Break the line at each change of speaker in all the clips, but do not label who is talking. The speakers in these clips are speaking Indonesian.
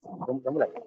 Kamu lagi.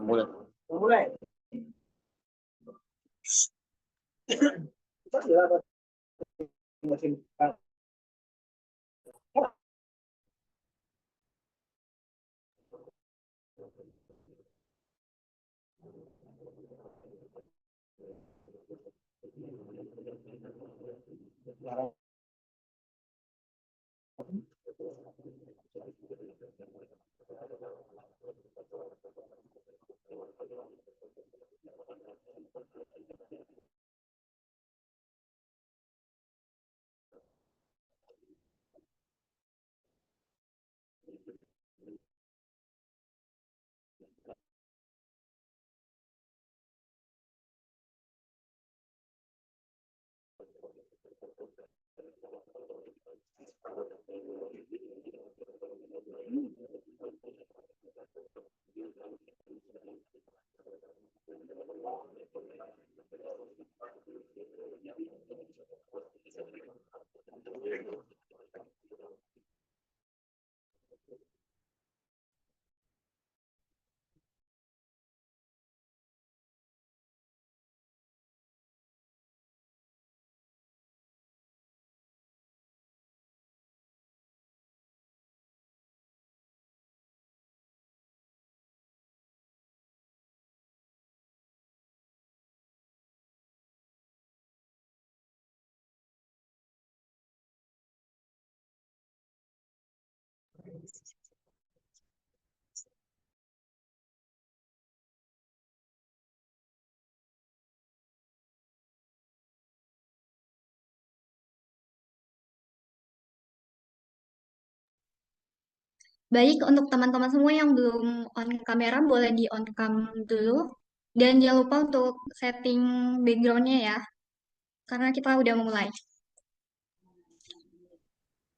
Mulai. Mulai.
Baik, untuk teman-teman semua yang belum on kamera, boleh di on cam dulu. Dan jangan lupa untuk setting backgroundnya ya, karena kita udah memulai.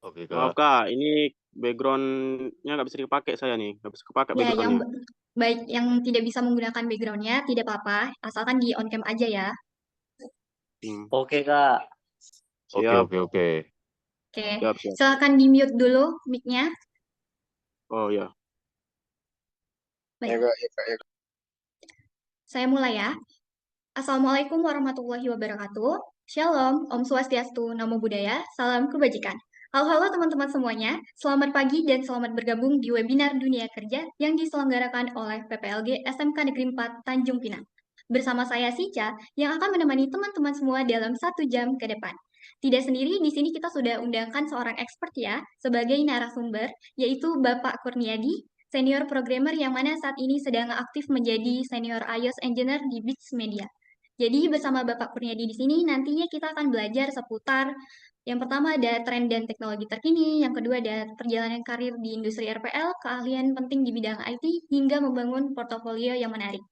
Oke,
Maaf
Kak.
Kak, ini backgroundnya nggak bisa dipakai saya nih, nggak bisa kepakai
Ya, yang
backgroundnya.
baik yang tidak bisa menggunakan backgroundnya tidak apa-apa, asalkan di on cam aja ya.
Hmm,
Oke, Kak. Oke,
siap,
oke, oke.
Oke,
siap, siap.
silakan di mute dulu mic-nya.
Oh ya,
Ya,
Baik,
Kak, ya, Kak, ya, Kak.
saya mulai ya. Assalamualaikum warahmatullahi wabarakatuh. Shalom, Om Swastiastu, Namo Buddhaya, Salam Kebajikan. Halo-halo teman-teman semuanya, selamat pagi dan selamat bergabung di webinar Dunia Kerja yang diselenggarakan oleh PPLG SMK Negeri 4 Tanjung Pinang. Bersama saya Sica yang akan menemani teman-teman semua dalam 1 jam ke depan. Tidak sendiri, di sini kita sudah undangkan seorang expert ya sebagai narasumber, yaitu Bapak Kurniadi, senior programmer yang mana saat ini sedang aktif menjadi senior iOS engineer di Bits Media. Jadi bersama Bapak Kurniadi di sini nantinya kita akan belajar seputar yang pertama ada tren dan teknologi terkini, yang kedua ada perjalanan karir di industri RPL, keahlian penting di bidang IT, hingga membangun portofolio yang menarik.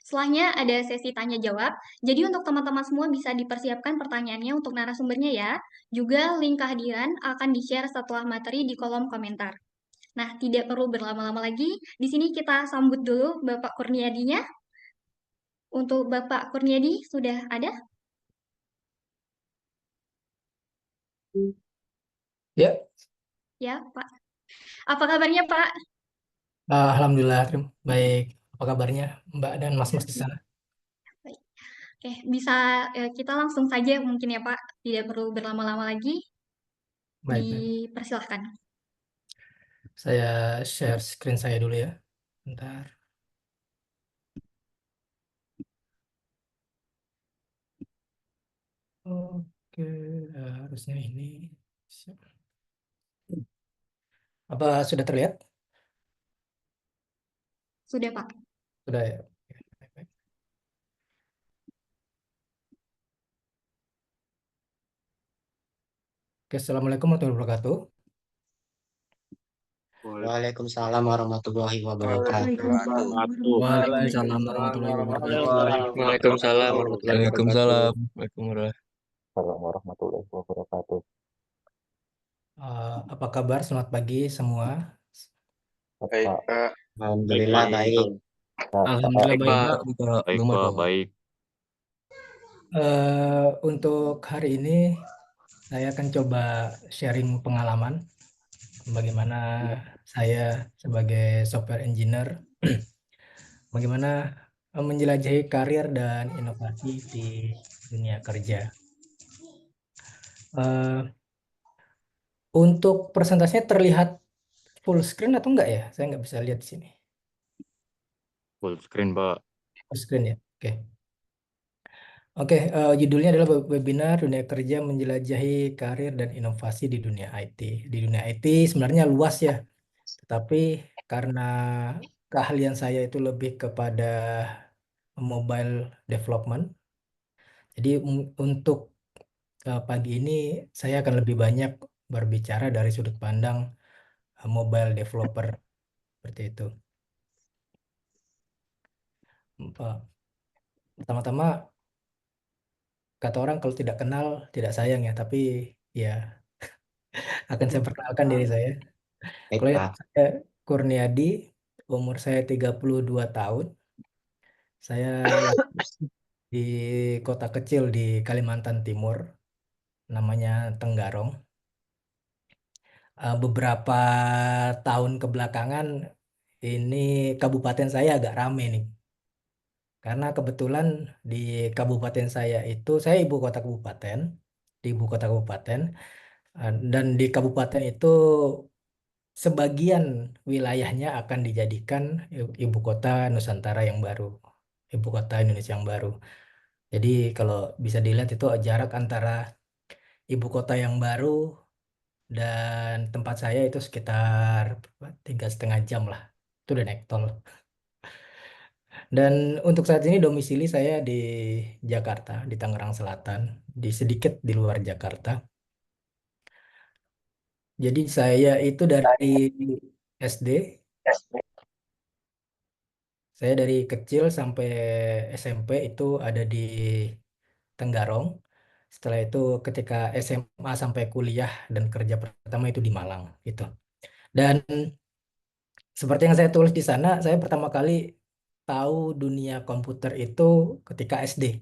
Setelahnya ada sesi tanya jawab. Jadi untuk teman-teman semua bisa dipersiapkan pertanyaannya untuk narasumbernya ya. Juga link kehadiran akan di-share setelah materi di kolom komentar. Nah, tidak perlu berlama-lama lagi. Di sini kita sambut dulu Bapak Kurniadinya. Untuk Bapak Kurniadi sudah ada?
Ya,
Ya, Pak. Apa kabarnya, Pak?
Alhamdulillah, baik. Apa kabarnya Mbak dan Mas-mas di sana?
Baik. Oke, bisa kita langsung saja mungkin ya, Pak. Tidak perlu berlama-lama lagi.
Baik, baik.
Dipersilahkan.
Saya share screen saya dulu ya. Bentar. Oke, harusnya ini. Siap. Apa sudah terlihat?
Sudah, Pak.
Sudah ya. Oke, baik, baik. Oke, Assalamualaikum warahmatullahi wabarakatuh.
Waalaikumsalam warahmatullahi wabarakatuh.
Waalaikumsalam
wabarakatuh.
Waalaikumsalam
Waalaikumsalam
warahmatullahi wabarakatuh.
Waalaikumsalam warahmatullahi wabarakatuh.
Waalaikumsalam. Waalaikumsalam.
warahmatullahi wabarakatuh.
Apa kabar? Selamat pagi semua.
Baik, Kak.
Alhamdulillah baik.
Alhamdulillah
Baik,
baik,
Pak.
Pak. Kita
Baik,
belum
Pak.
ada.
Baik.
Untuk hari ini saya akan coba sharing pengalaman bagaimana saya sebagai software engineer bagaimana menjelajahi karir dan inovasi di dunia kerja. Eh, untuk presentasinya terlihat full screen atau enggak ya? Saya nggak bisa lihat di sini.
Full screen, Pak.
Full screen ya. Oke. Oke, judulnya adalah webinar dunia kerja menjelajahi karir dan inovasi di dunia IT. Di dunia IT sebenarnya luas ya, tetapi karena keahlian saya itu lebih kepada mobile development, jadi untuk pagi ini saya akan lebih banyak berbicara dari sudut pandang mobile developer seperti itu. Pertama-tama kata orang kalau tidak kenal tidak sayang ya, tapi ya akan saya perkenalkan diri saya.
Baik,
Kalau
Pak.
saya Kurniadi, umur saya 32 tahun. Saya lahir di kota kecil di Kalimantan Timur, namanya Tenggarong. Beberapa tahun kebelakangan ini kabupaten saya agak rame nih. Karena kebetulan di kabupaten saya itu, saya ibu kota kabupaten, di ibu kota kabupaten, dan di kabupaten itu sebagian wilayahnya akan dijadikan ibu kota Nusantara yang baru, ibu kota Indonesia yang baru. Jadi kalau bisa dilihat itu jarak antara ibu kota yang baru dan tempat saya itu sekitar 3,5 jam lah. Itu udah naik tol. Dan untuk saat ini domisili saya di Jakarta, di Tangerang Selatan, di sedikit di luar Jakarta. Jadi saya itu dari SD, saya dari kecil sampai SMP itu ada di Tenggarong. Setelah itu ketika SMA sampai kuliah dan kerja pertama itu di Malang gitu. Dan seperti yang saya tulis di sana, saya pertama kali tahu dunia komputer itu ketika SD.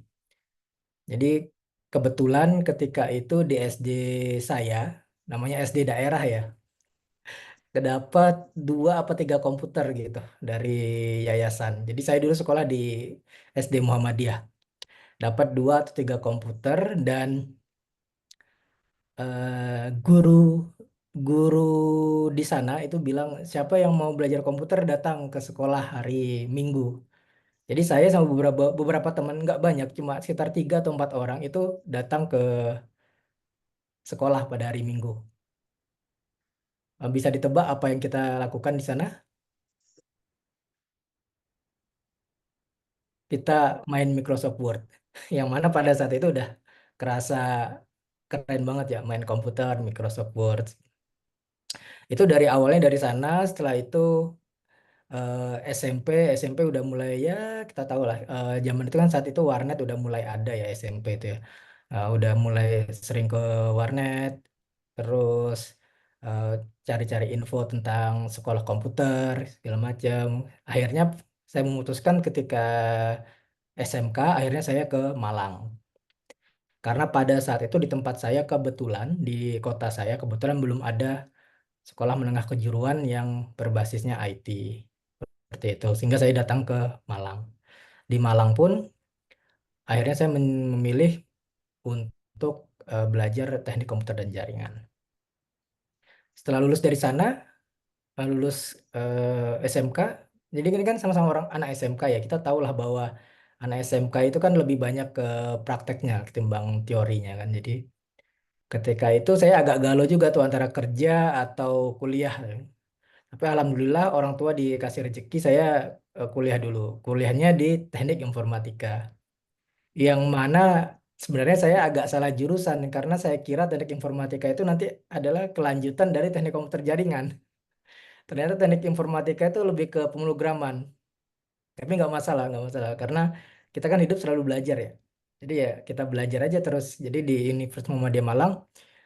Jadi kebetulan ketika itu di SD saya, namanya SD daerah ya, kedapat 2 atau 3 komputer gitu dari yayasan. Jadi saya dulu sekolah di SD Muhammadiyah, dapat 2 atau 3 komputer dan guru guru di sana itu bilang siapa yang mau belajar komputer datang ke sekolah hari Minggu. Jadi saya sama beberapa beberapa teman nggak banyak, cuma sekitar 3 atau 4 orang itu datang ke sekolah pada hari Minggu. Bisa ditebak apa yang kita lakukan di sana? Kita main Microsoft Word, yang mana pada saat itu udah kerasa keren banget ya main komputer Microsoft Word. Itu dari awalnya dari sana. Setelah itu SMP udah mulai ya kita tahu lah, zaman itu kan saat itu warnet udah mulai ada ya SMP itu ya. Udah mulai sering ke warnet, terus eh, cari-cari info tentang sekolah komputer segala macam. Akhirnya saya memutuskan ketika SMK akhirnya saya ke Malang. Karena pada saat itu di tempat saya kebetulan di kota saya kebetulan belum ada sekolah menengah kejuruan yang berbasisnya IT. Seperti itu. Sehingga saya datang ke Malang. Di Malang pun akhirnya saya memilih untuk belajar teknik komputer dan jaringan. Setelah lulus dari sana, lulus SMK, jadi ini kan sama-sama orang anak SMK ya, kita tahulah bahwa anak SMK itu kan lebih banyak ke prakteknya ketimbang teorinya kan. Jadi ketika itu saya agak galau juga tuh antara kerja atau kuliah. Tapi alhamdulillah orang tua dikasih rezeki saya kuliah dulu. Kuliahnya di teknik informatika. Yang mana sebenarnya saya agak salah jurusan karena saya kira teknik informatika itu nanti adalah kelanjutan dari teknik komputer jaringan. Ternyata teknik informatika itu lebih ke pemrograman. Tapi nggak masalah karena kita kan hidup selalu belajar ya. Jadi ya kita belajar aja terus. Jadi di Universitas Muhammadiyah Malang,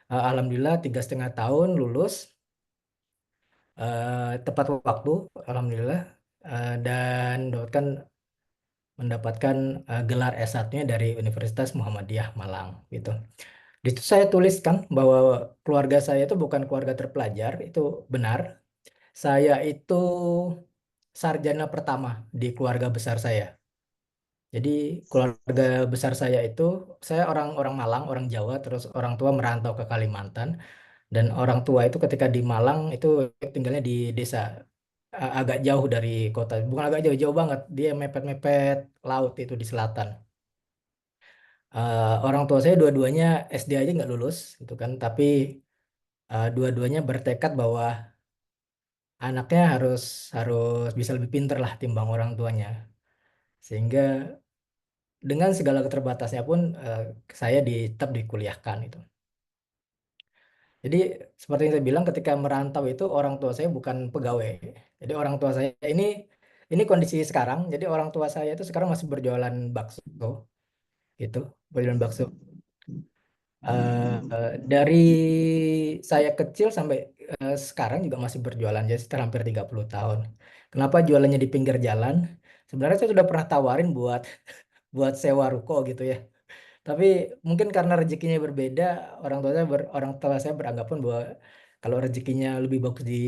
alhamdulillah 3,5 tahun lulus, tepat waktu, alhamdulillah, dan mendapatkan gelar S1-nya dari Universitas Muhammadiyah Malang gitu. Di situ saya tuliskan bahwa keluarga saya itu bukan keluarga terpelajar, itu benar. Saya itu sarjana pertama di keluarga besar saya. Jadi keluarga besar saya itu saya orang Malang, orang Jawa, terus orang tua merantau ke Kalimantan dan orang tua itu ketika di Malang itu tinggalnya di desa agak jauh dari kota, bukan agak jauh, jauh banget. Dia mepet-mepet laut itu di selatan. Orang tua saya dua-duanya SD aja nggak lulus gitu kan, tapi dua-duanya bertekad bahwa anaknya harus harus bisa lebih pinter lah timbang orang tuanya. Sehingga dengan segala keterbatasnya pun saya tetap dikuliahkan itu. Jadi seperti yang saya bilang ketika merantau itu orang tua saya bukan pegawai. Jadi orang tua saya ini kondisi sekarang. Jadi orang tua saya itu sekarang masih berjualan bakso gitu, berjualan bakso. Dari saya kecil sampai sekarang juga masih berjualan, jadi sekitar hampir 30 tahun. Kenapa jualannya di pinggir jalan? Sebenarnya saya sudah pernah tawarin buat buat sewa ruko gitu ya. Tapi mungkin karena rezekinya berbeda, orang tua saya beranggapan bahwa kalau rezekinya lebih bagus di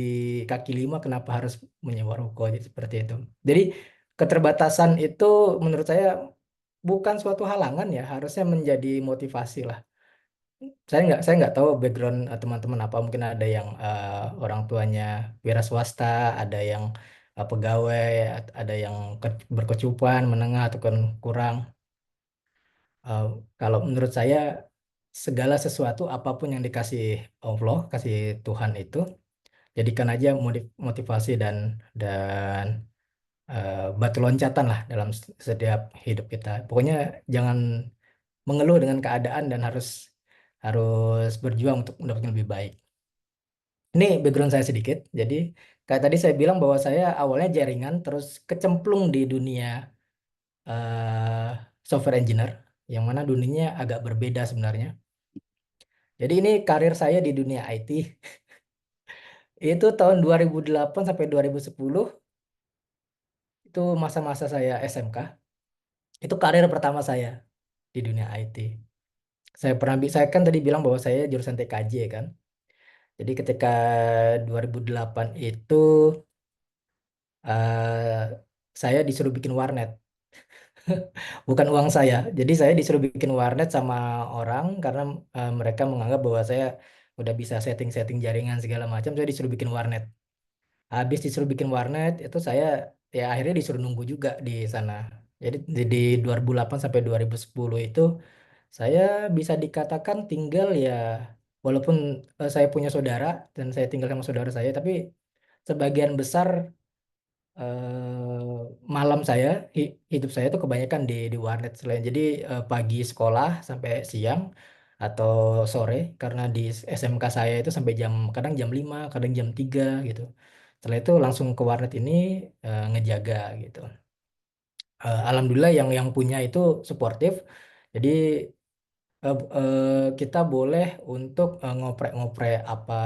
kaki lima, kenapa harus menyewa ruko? Jadi seperti itu. Jadi keterbatasan itu menurut saya bukan suatu halangan ya, harusnya menjadi motivasi lah. Saya nggak tahu background teman-teman apa, mungkin ada yang orang tuanya wira swasta, ada yang pegawai, ada yang berkecukupan menengah ataupun kurang. Eh, Kalau menurut saya segala sesuatu apapun yang dikasih Allah, kasih Tuhan itu, jadikan aja motivasi dan batu loncatan lah dalam setiap hidup kita. Pokoknya jangan mengeluh dengan keadaan dan harus harus berjuang untuk mendapatkan lebih baik. Ini background saya sedikit. Jadi kayak tadi saya bilang bahwa saya awalnya jaringan, terus kecemplung di dunia eh, software engineer, yang mana dunianya agak berbeda sebenarnya. Jadi ini karir saya di dunia IT. Itu tahun 2008 sampai 2010, itu masa-masa saya SMK. Itu karir pertama saya di dunia IT. Saya kan tadi bilang bahwa saya jurusan TKJ kan. Jadi ketika 2008 itu eh, saya disuruh bikin warnet. Bukan uang saya. Jadi saya disuruh bikin warnet sama orang karena mereka menganggap bahwa saya udah bisa setting-setting jaringan segala macam. Saya disuruh bikin warnet. Habis disuruh bikin warnet itu saya ya akhirnya disuruh nunggu juga di sana. Jadi di 2008 sampai 2010 itu saya bisa dikatakan tinggal ya, walaupun saya punya saudara dan saya tinggal sama saudara saya, tapi sebagian besar malam saya, hidup saya itu kebanyakan di warnet. Selain jadi pagi sekolah sampai siang atau sore, karena di SMK saya itu sampai kadang jam 5 kadang jam 3 gitu. Setelah itu langsung ke warnet ini ngejaga gitu. Alhamdulillah yang punya itu suportif. Jadi kita boleh untuk ngoprek-ngoprek apa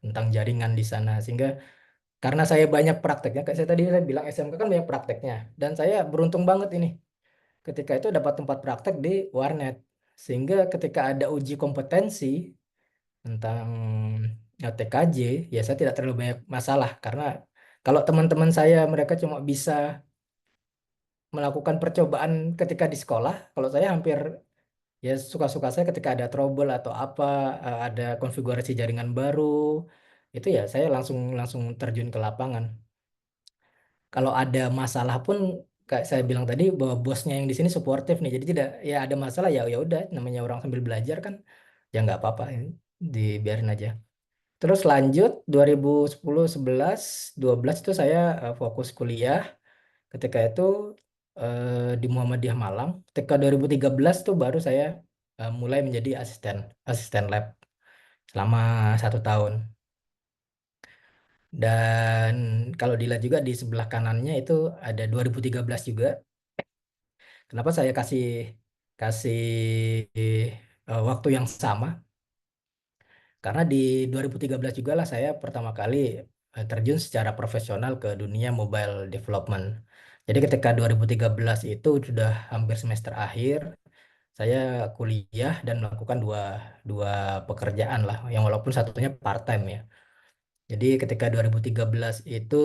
tentang jaringan di sana, sehingga karena saya banyak prakteknya, kayak saya bilang SMK kan banyak prakteknya, dan saya beruntung banget ini ketika itu dapat tempat praktek di warnet, sehingga ketika ada uji kompetensi tentang TKJ, ya saya tidak terlalu banyak masalah, karena kalau teman-teman saya mereka cuma bisa melakukan percobaan ketika di sekolah, kalau saya hampir ya suka-suka saya ketika ada trouble atau apa, ada konfigurasi jaringan baru, itu ya saya langsung langsung terjun ke lapangan. Kalau ada masalah pun kayak saya bilang tadi bahwa bosnya yang di sini suportif nih, jadi tidak ya ada masalah ya ya udah, namanya orang sambil belajar kan, ya nggak apa-apa, dibiarin aja. Terus lanjut 2010, 11, 12 itu saya fokus kuliah. Ketika itu di Muhammadiyah Malang. Ketika 2013 tuh baru saya mulai menjadi asisten asisten lab selama 1 tahun. Dan kalau dilihat juga di sebelah kanannya itu ada 2013 juga. Kenapa saya kasih kasih waktu yang sama? Karena di 2013 juga lah saya pertama kali terjun secara profesional ke dunia mobile development. Jadi ketika 2013 itu sudah hampir semester akhir, saya kuliah dan melakukan dua dua pekerjaan lah, yang walaupun satunya part time ya. Jadi ketika 2013 itu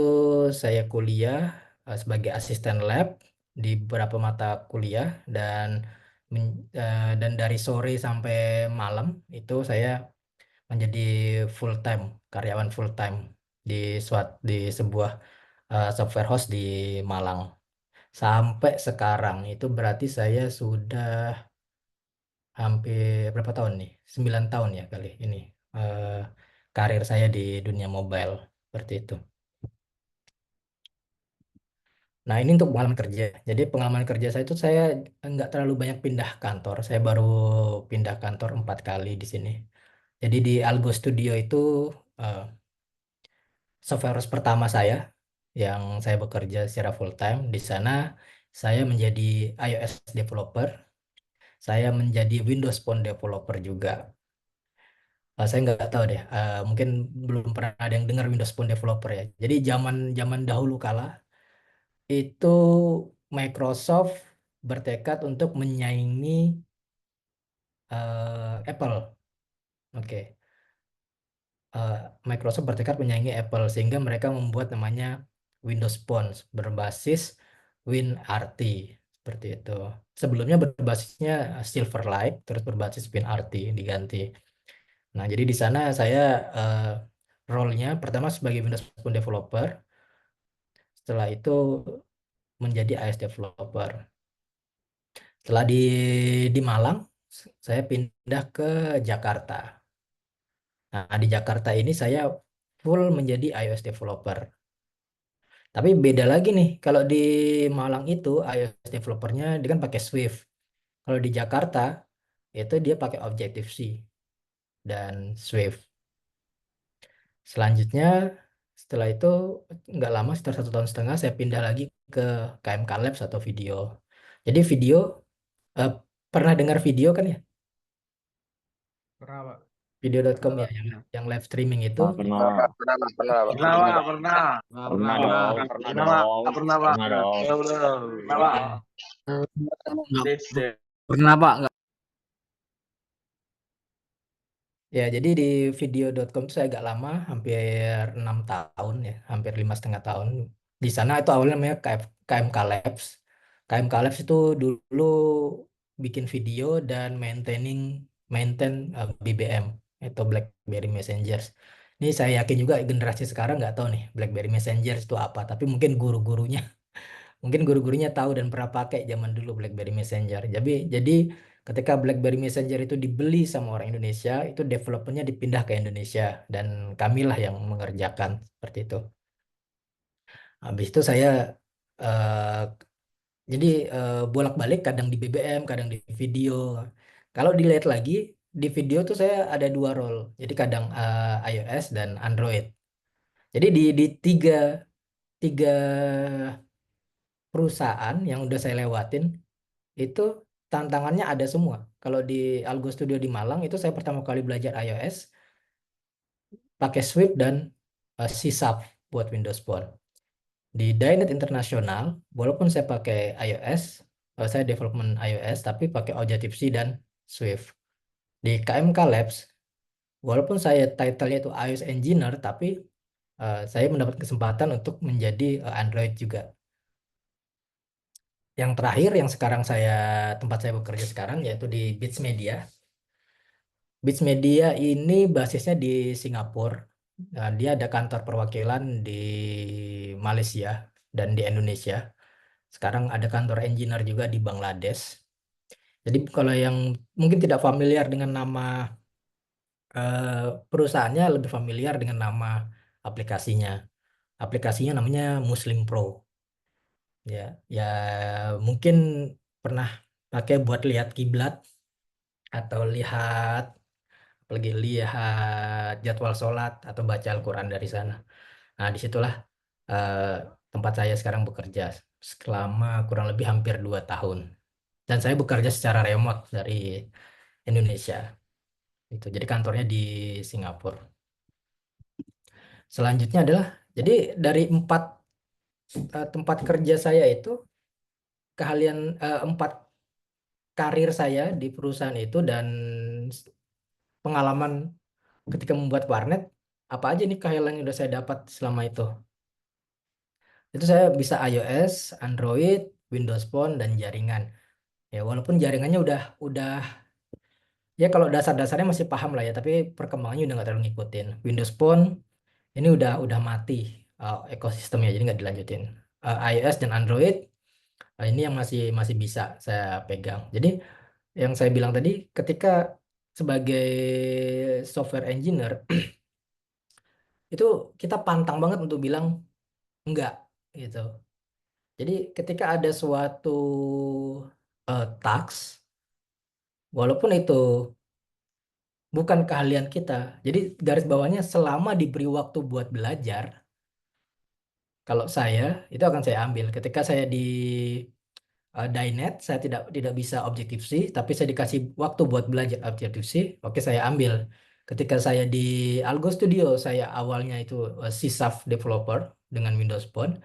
saya kuliah sebagai asisten lab di beberapa mata kuliah, dan dari sore sampai malam itu saya menjadi full time, karyawan full time di di sebuah software house di Malang. Sampai sekarang itu berarti saya sudah hampir berapa tahun nih? 9 tahun ya kali ini eh, karir saya di dunia mobile seperti itu. Nah, ini untuk pengalaman kerja. Jadi pengalaman kerja saya itu saya nggak terlalu banyak pindah kantor. Saya baru pindah kantor 4 kali di sini. Jadi di Algo Studio itu eh, software house pertama saya yang saya bekerja secara full time. Di sana saya menjadi iOS developer, saya menjadi Windows Phone developer juga. Saya nggak tahu deh, mungkin belum pernah ada yang dengar Windows Phone developer ya. Jadi zaman zaman dahulu kala itu Microsoft bertekad untuk menyaingi Apple. Oke. eh, Microsoft bertekad menyaingi Apple, sehingga mereka membuat namanya Windows Phone berbasis WinRT seperti itu. Sebelumnya berbasisnya Silverlight, terus berbasis WinRT diganti. Nah, jadi di sana saya eh, role-nya pertama sebagai Windows Phone developer, setelah itu menjadi iOS developer. Setelah di Malang, saya pindah ke Jakarta. Nah, di Jakarta ini saya full menjadi iOS developer. Tapi beda lagi nih, kalau di Malang itu iOS developernya dia kan pakai Swift. Kalau di Jakarta itu dia pakai Objective-C dan Swift. Selanjutnya setelah itu nggak lama, setelah 1,5 tahun saya pindah lagi ke KMK Labs atau video. Jadi video, eh, pernah dengar video kan ya?
Pernah, Pak.
Video.com ya,
Pernah.
yang live streaming itu.
Pernah.
Pernah, Pak.
Pernah, Pak. Pernah dong.
Pernah dong.
Pernah, Pak.
Pernah dong.
Pernah, Pak. Pernah, Pak. Nggak.
Ya, jadi di video.com itu saya agak lama, hampir 6 tahun ya, hampir 5,5 tahun. Di sana itu awalnya namanya KMK Labs. KMK Labs itu dulu bikin video dan maintain BBM, itu BlackBerry Messenger. Ini saya yakin juga generasi sekarang nggak tahu nih BlackBerry Messenger itu apa, tapi mungkin guru-gurunya tahu dan pernah pakai zaman dulu BlackBerry Messenger. Jadi ketika BlackBerry Messenger itu dibeli sama orang Indonesia, itu developernya dipindah ke Indonesia dan kamilah yang mengerjakan seperti itu. Habis itu saya eh, jadi bolak-balik, kadang di BBM, kadang di video. Kalau dilihat lagi di video tuh saya ada 2 role. Jadi kadang iOS dan Android. Jadi di tiga tiga perusahaan yang udah saya lewatin itu tantangannya ada semua. Kalau di Algo Studio di Malang itu saya pertama kali belajar iOS pakai Swift dan C# buat Windows Phone. Di Dynet Internasional, walaupun saya pakai iOS, saya development iOS tapi pakai Objective-C dan Swift. Di KMK Labs, walaupun saya title-nya itu iOS Engineer, tapi saya mendapat kesempatan untuk menjadi Android juga. Yang terakhir, yang sekarang tempat saya bekerja sekarang, yaitu di Beats Media. Beats Media ini basisnya di Singapura. Nah, dia ada kantor perwakilan di Malaysia dan di Indonesia. Sekarang ada kantor engineer juga di Bangladesh. Jadi kalau yang mungkin tidak familiar dengan nama perusahaannya, lebih familiar dengan nama aplikasinya. Aplikasinya namanya Muslim Pro. Ya mungkin pernah pakai buat lihat kiblat atau lihat jadwal sholat atau baca Al-Quran dari sana. Nah, disitulah eh, tempat saya sekarang bekerja selama kurang lebih hampir 2 tahun. Dan saya bekerja secara remote dari Indonesia. Jadi kantornya di Singapura. Selanjutnya adalah, jadi dari 4 tempat kerja saya itu, keahlian 4 karir saya di perusahaan itu dan pengalaman ketika membuat warnet, apa aja nih keahlian yang udah saya dapat selama itu. Itu saya bisa iOS, Android, Windows Phone, dan jaringan. Ya, walaupun jaringannya udah ya kalau dasar-dasarnya masih paham lah ya, tapi perkembangannya udah nggak terlalu ngikutin. Windows Phone ini udah mati ekosistemnya, jadi nggak dilanjutin. iOS dan Android ini yang masih masih bisa saya pegang. Jadi yang saya bilang tadi, ketika sebagai software engineer itu kita pantang banget untuk bilang enggak gitu. Jadi ketika ada suatu task, walaupun itu bukan keahlian kita, jadi garis bawahnya selama diberi waktu buat belajar, kalau saya itu akan saya ambil. Ketika saya di Dynet, saya tidak bisa Objective-C, tapi saya dikasih waktu buat belajar Objective-C, oke saya ambil. Ketika saya di Algo Studio, saya awalnya itu C# developer dengan Windows Phone,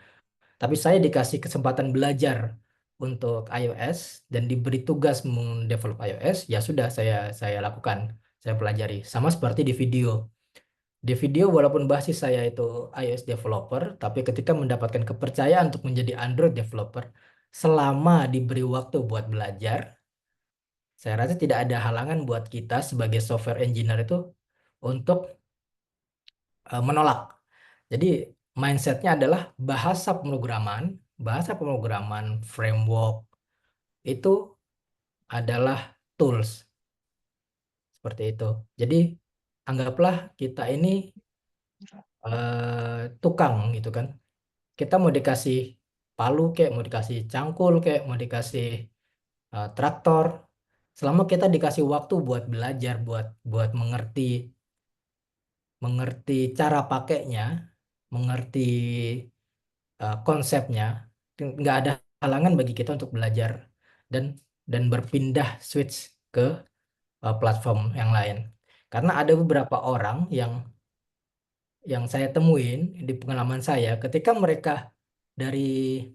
tapi saya dikasih kesempatan belajar untuk iOS dan diberi tugas mendevelop iOS, ya sudah saya lakukan, saya pelajari. Sama seperti di video. Di video walaupun basis saya itu iOS developer, tapi ketika mendapatkan kepercayaan untuk menjadi Android developer, selama diberi waktu buat belajar, saya rasa tidak ada halangan buat kita sebagai software engineer itu untuk menolak. Jadi mindsetnya adalah bahasa pemrograman, framework itu adalah tools. seperti itu. Jadi anggaplah kita ini tukang gitu kan. Kita mau dikasih palu kayak, mau dikasih cangkul kayak, mau dikasih traktor, selama kita dikasih waktu buat belajar, buat buat mengerti mengerti cara pakainya, mengerti konsepnya, nggak ada halangan bagi kita untuk belajar dan berpindah switch ke platform yang lain. Karena ada beberapa orang yang saya temuin di pengalaman saya, ketika mereka dari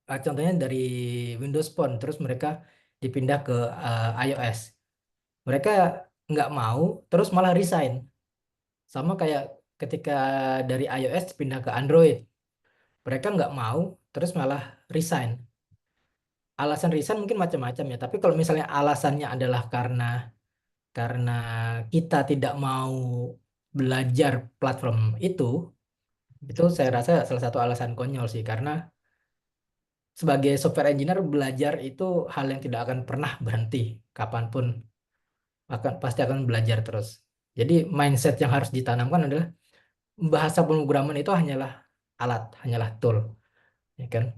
contohnya dari Windows Phone, terus mereka dipindah ke iOS, mereka nggak mau, terus malah resign. Sama kayak ketika dari iOS pindah ke Android, mereka nggak mau, terus malah resign. Alasan resign mungkin macam-macam ya, tapi kalau misalnya alasannya adalah karena kita tidak mau belajar platform itu saya rasa salah satu alasan konyol sih, karena sebagai software engineer belajar itu hal yang tidak akan pernah berhenti, kapanpun pasti akan belajar terus. Jadi mindset yang harus ditanamkan adalah bahasa pemrograman itu hanyalah alat, hanyalah tool, ya kan?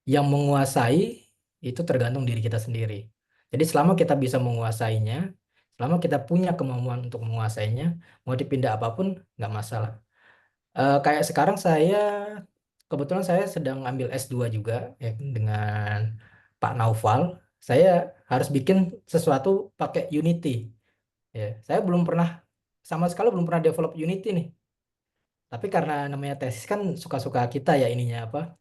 Yang menguasai itu tergantung diri kita sendiri. Jadi selama kita bisa menguasainya, selama kita punya kemampuan untuk menguasainya, mau dipindah apapun nggak masalah. Kayak sekarang kebetulan saya sedang ambil S2 juga ya, dengan Pak Naufal. Saya harus bikin sesuatu pakai Unity. Ya, saya belum pernah sama sekali belum pernah develop Unity nih. Tapi karena namanya tesis kan suka-suka kita ya ininya apa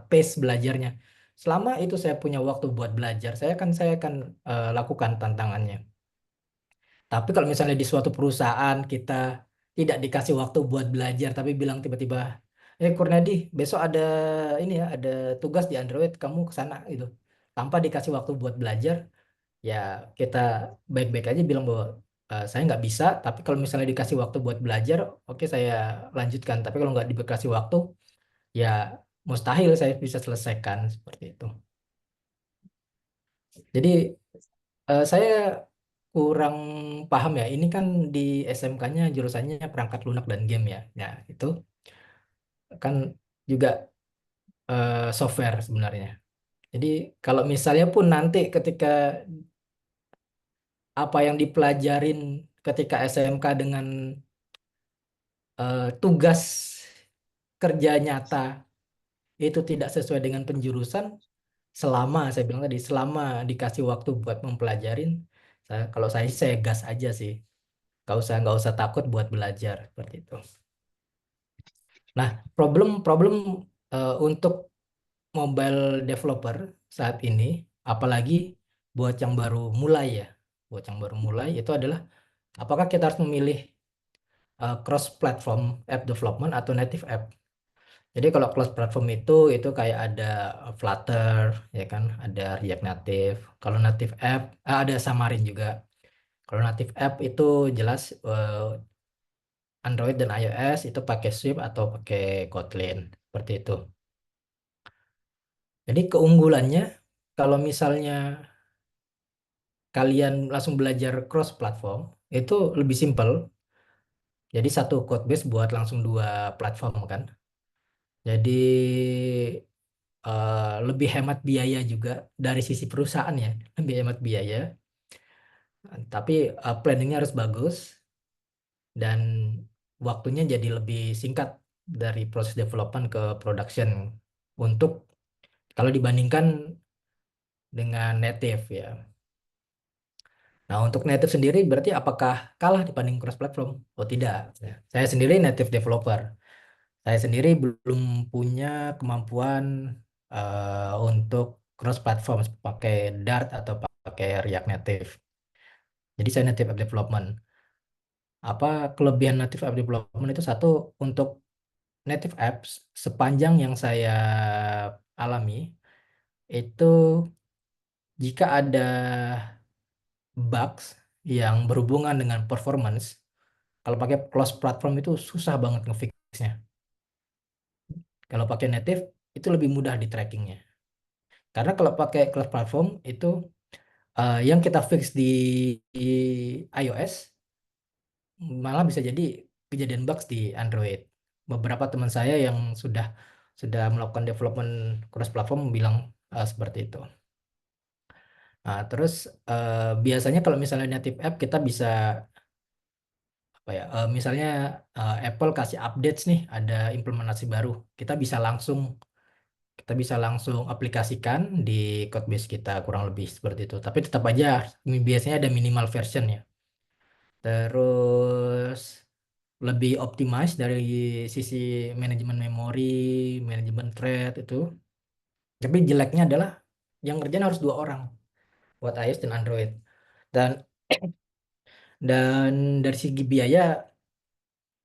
pace belajarnya. Selama itu saya punya waktu buat belajar, saya akan lakukan tantangannya. Tapi kalau misalnya di suatu perusahaan kita tidak dikasih waktu buat belajar, tapi bilang tiba-tiba, Kurnadi, besok ada ini ya, ada tugas di Android, kamu ke sana gitu. Tanpa dikasih waktu buat belajar, ya kita baik-baik aja bilang bahwa saya nggak bisa, tapi kalau misalnya dikasih waktu buat belajar, oke saya lanjutkan. Tapi kalau nggak dikasih waktu, ya mustahil saya bisa selesaikan seperti itu. Jadi saya kurang paham ya. Ini kan di SMK-nya jurusannya perangkat lunak dan game ya. Ya itu kan juga software sebenarnya. Jadi kalau misalnya pun nanti ketika apa yang dipelajarin ketika SMK dengan tugas kerja nyata itu tidak sesuai dengan penjurusan, saya bilang tadi, selama dikasih waktu buat mempelajarin, kalau saya gas aja sih. Nggak usah takut buat belajar seperti itu. Nah, problem untuk mobile developer saat ini, apalagi buat yang baru mulai ya, buat yang baru mulai itu adalah apakah kita harus memilih cross platform app development atau native app. Jadi kalau cross platform itu kayak ada Flutter ya kan, ada React Native. Kalau native app ada Xamarin juga. Kalau native app itu jelas Android dan iOS itu pakai Swift atau pakai Kotlin seperti itu. Jadi keunggulannya kalau misalnya kalian langsung belajar cross platform itu lebih simpel. Jadi satu code base buat langsung dua platform kan. Jadi lebih hemat biaya juga dari sisi perusahaan ya, lebih hemat biaya. Tapi planningnya harus bagus dan waktunya jadi lebih singkat dari proses development ke production untuk kalau dibandingkan dengan native ya. Nah, untuk native sendiri berarti apakah kalah dibanding cross platform? Oh, tidak. Ya. Saya sendiri native developer. Saya sendiri belum punya kemampuan untuk cross platform pakai Dart atau pakai React Native. Jadi saya native app development. Apa kelebihan native app development itu satu, untuk native apps sepanjang yang saya alami itu jika ada bugs yang berhubungan dengan performance, kalau pakai cross platform itu susah banget ngefixnya. Kalau pakai native itu lebih mudah di trackingnya. Karena kalau pakai cross platform itu yang kita fix di iOS malah bisa jadi kejadian bugs di Android. Beberapa teman saya yang sudah melakukan development cross platform bilang seperti itu. Nah, terus biasanya kalau misalnya native app kita bisa apa ya? Misalnya Apple kasih updates nih, ada implementasi baru, kita bisa langsung aplikasikan di codebase kita kurang lebih seperti itu. Tapi tetap aja biasanya ada minimal version ya. Terus lebih optimize dari sisi manajemen memori, manajemen thread itu. Tapi jeleknya adalah yang ngerjain harus 2 orang buat iOS dan Android. Dan dan dari segi biaya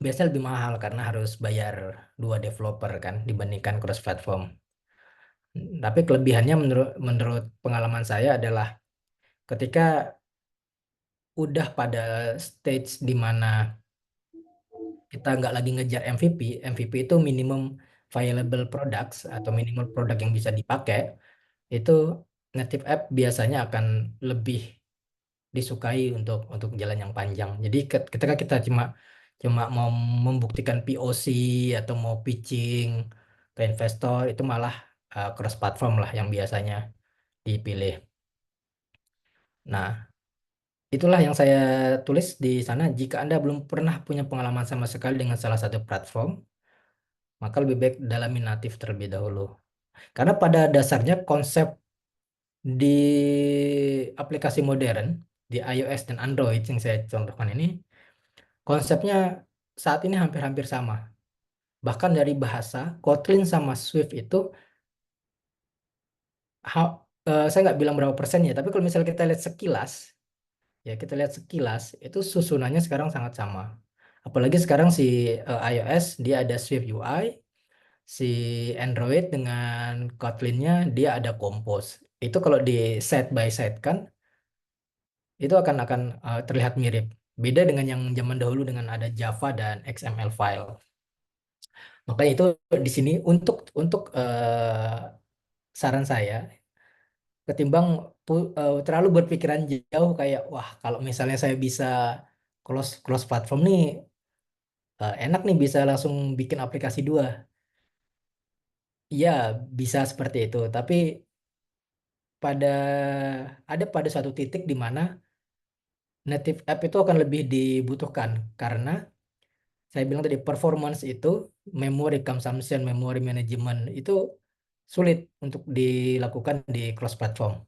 biasanya lebih mahal karena harus bayar 2 developer kan dibandingkan cross platform. Tapi kelebihannya menurut pengalaman saya adalah ketika udah pada stage di mana kita nggak lagi ngejar MVP, MVP itu minimum viable products atau minimal produk yang bisa dipakai, itu native app biasanya akan lebih disukai untuk jalan yang panjang. Jadi ketika kita cuma cuma mau membuktikan POC atau mau pitching ke investor, itu malah cross platform lah yang biasanya dipilih. Nah, itulah yang saya tulis di sana. Jika Anda belum pernah punya pengalaman sama sekali dengan salah satu platform, maka lebih baik dalami native terlebih dahulu. Karena pada dasarnya konsep di aplikasi modern, di iOS dan Android yang saya contohkan ini, konsepnya saat ini hampir-hampir sama. Bahkan dari bahasa, Kotlin sama Swift itu, saya nggak bilang berapa persennya, tapi kalau misalnya kita lihat sekilas, itu susunannya sekarang sangat sama. Apalagi sekarang si iOS, dia ada Swift UI, si Android dengan Kotlin-nya dia ada Compose. Itu kalau di side by side kan, itu akan terlihat mirip. Beda dengan yang zaman dahulu dengan ada Java dan XML file. Makanya itu di sini untuk saran saya, ketimbang terlalu berpikiran jauh kayak wah kalau misalnya saya bisa cross platform nih enak nih bisa langsung bikin aplikasi 2. Iya, bisa seperti itu, tapi pada pada suatu titik di mana native app itu akan lebih dibutuhkan karena saya bilang tadi performance itu, memory consumption, memory management itu sulit untuk dilakukan di cross platform.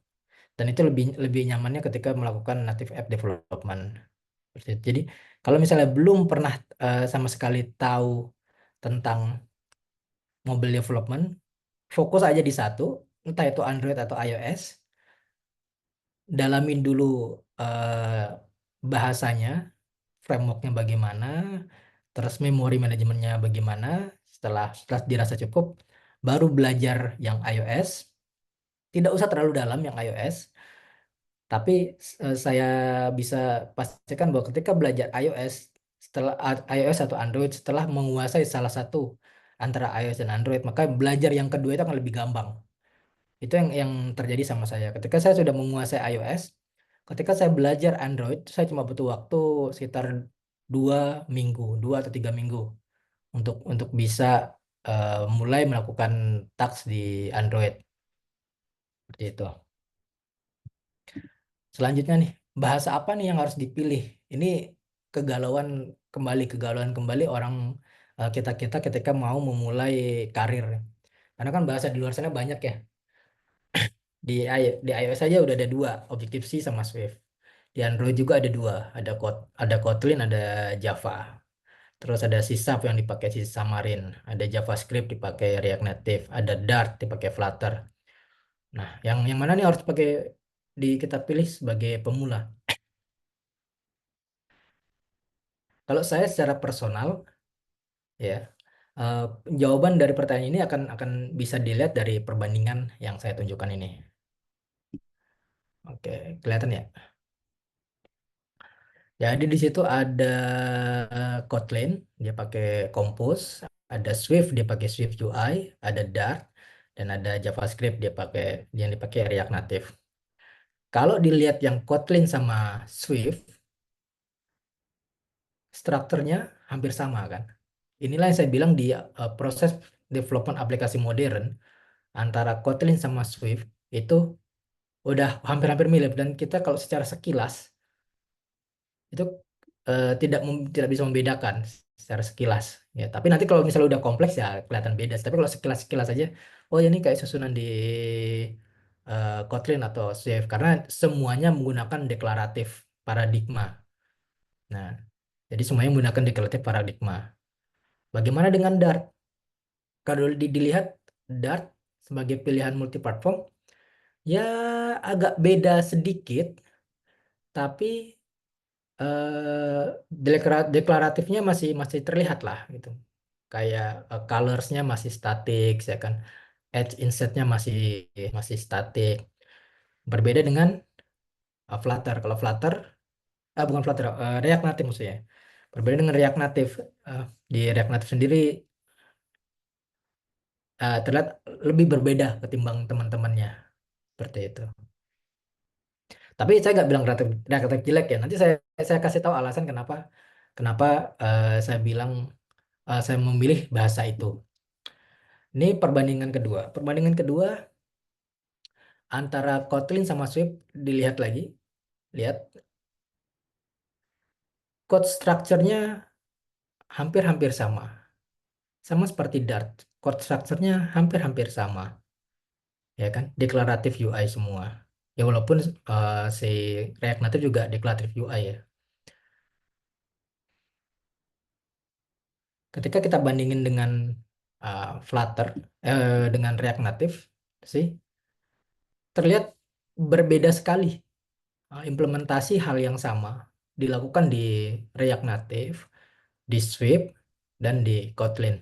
Dan itu lebih lebih nyamannya ketika melakukan native app development. Seperti itu. Jadi kalau misalnya belum pernah sama sekali tahu tentang mobile development, fokus aja di satu, entah itu Android atau iOS. Dalamin dulu bahasanya, frameworknya bagaimana, terus memori manajemennya bagaimana. Setelah dirasa cukup, baru belajar yang iOS. Tidak usah terlalu dalam yang iOS, tapi saya bisa pastikan bahwa ketika belajar iOS, setelah iOS atau Android, setelah menguasai salah satu antara iOS dan Android, maka belajar yang kedua itu akan lebih gampang. Itu yang terjadi sama saya. Ketika saya sudah menguasai iOS, ketika saya belajar Android, saya cuma butuh waktu sekitar 2 minggu, 2 atau 3 minggu untuk bisa mulai melakukan tasks di Android. Seperti itu. Selanjutnya nih, bahasa apa nih yang harus dipilih? Ini kegalauan kembali orang kita ketika mau memulai karir. Karena kan bahasa di luar sana banyak ya. Di iOS saja udah ada 2, Objective-C sama Swift. Di Android juga ada 2, ada Kotlin, ada Java. Terus ada C# yang dipakai C Xamarin, ada JavaScript dipakai React Native, ada Dart dipakai Flutter. Nah, yang mana nih harus kita pilih sebagai pemula? Kalau saya secara personal, ya, eh, jawaban dari pertanyaan ini akan bisa dilihat dari perbandingan yang saya tunjukkan ini. Oke, kelihatan ya? Jadi di situ ada Kotlin, dia pakai Compose, ada Swift, dia pakai Swift UI, ada Dart, dan ada JavaScript, yang dipakai React Native. Kalau dilihat yang Kotlin sama Swift, strukturnya hampir sama kan. Inilah yang saya bilang di proses development aplikasi modern antara Kotlin sama Swift itu udah hampir-hampir mirip, dan kita kalau secara sekilas itu tidak bisa membedakan secara sekilas ya. Tapi nanti kalau misalnya udah kompleks ya kelihatan beda. Tapi kalau sekilas aja, oh ya ini kayak susunan di Kotlin atau Swift karena semuanya menggunakan deklaratif paradigma. Nah, jadi semuanya menggunakan deklaratif paradigma. Bagaimana dengan Dart? Kalau dilihat Dart sebagai pilihan multiplatform ya agak beda sedikit, tapi deklaratifnya masih masih terlihat lah gitu. Kayak colorsnya masih statik, ya kan. Edge insetnya masih masih statik. Berbeda dengan Flutter. Kalau Flutter, bukan Flutter, React Native maksudnya. Berbeda dengan React Native. Di React Native sendiri terlihat lebih berbeda ketimbang teman-temannya. Seperti itu. Tapi saya nggak bilang React Native jelek ya. Nanti saya kasih tahu alasan kenapa kenapa saya bilang saya memilih bahasa itu. Ini perbandingan kedua. Perbandingan kedua antara Kotlin sama Swift dilihat lagi. Lihat code structure-nya hampir-hampir sama. Sama seperti Dart. Code structure-nya hampir-hampir sama. Ya kan? Deklaratif UI semua. Ya walaupun si React Native juga deklaratif UI ya. Ketika kita bandingin dengan Flutter dengan React Native sih terlihat berbeda sekali. Implementasi hal yang sama dilakukan di React Native, di Swift, dan di Kotlin.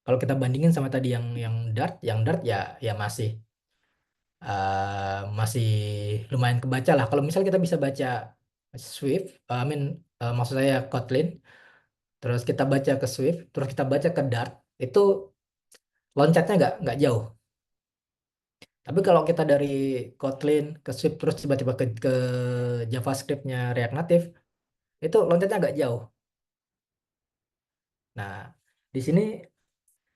Kalau kita bandingin sama tadi yang Dart ya masih masih lumayan kebaca lah. Kalau misal kita bisa baca Swift, maksud saya Kotlin, terus kita baca ke Swift, terus kita baca ke Dart, itu loncatnya nggak jauh. Tapi kalau kita dari Kotlin ke Swift terus tiba-tiba ke JavaScript-nya React Native, itu loncatnya agak jauh. Nah, di sini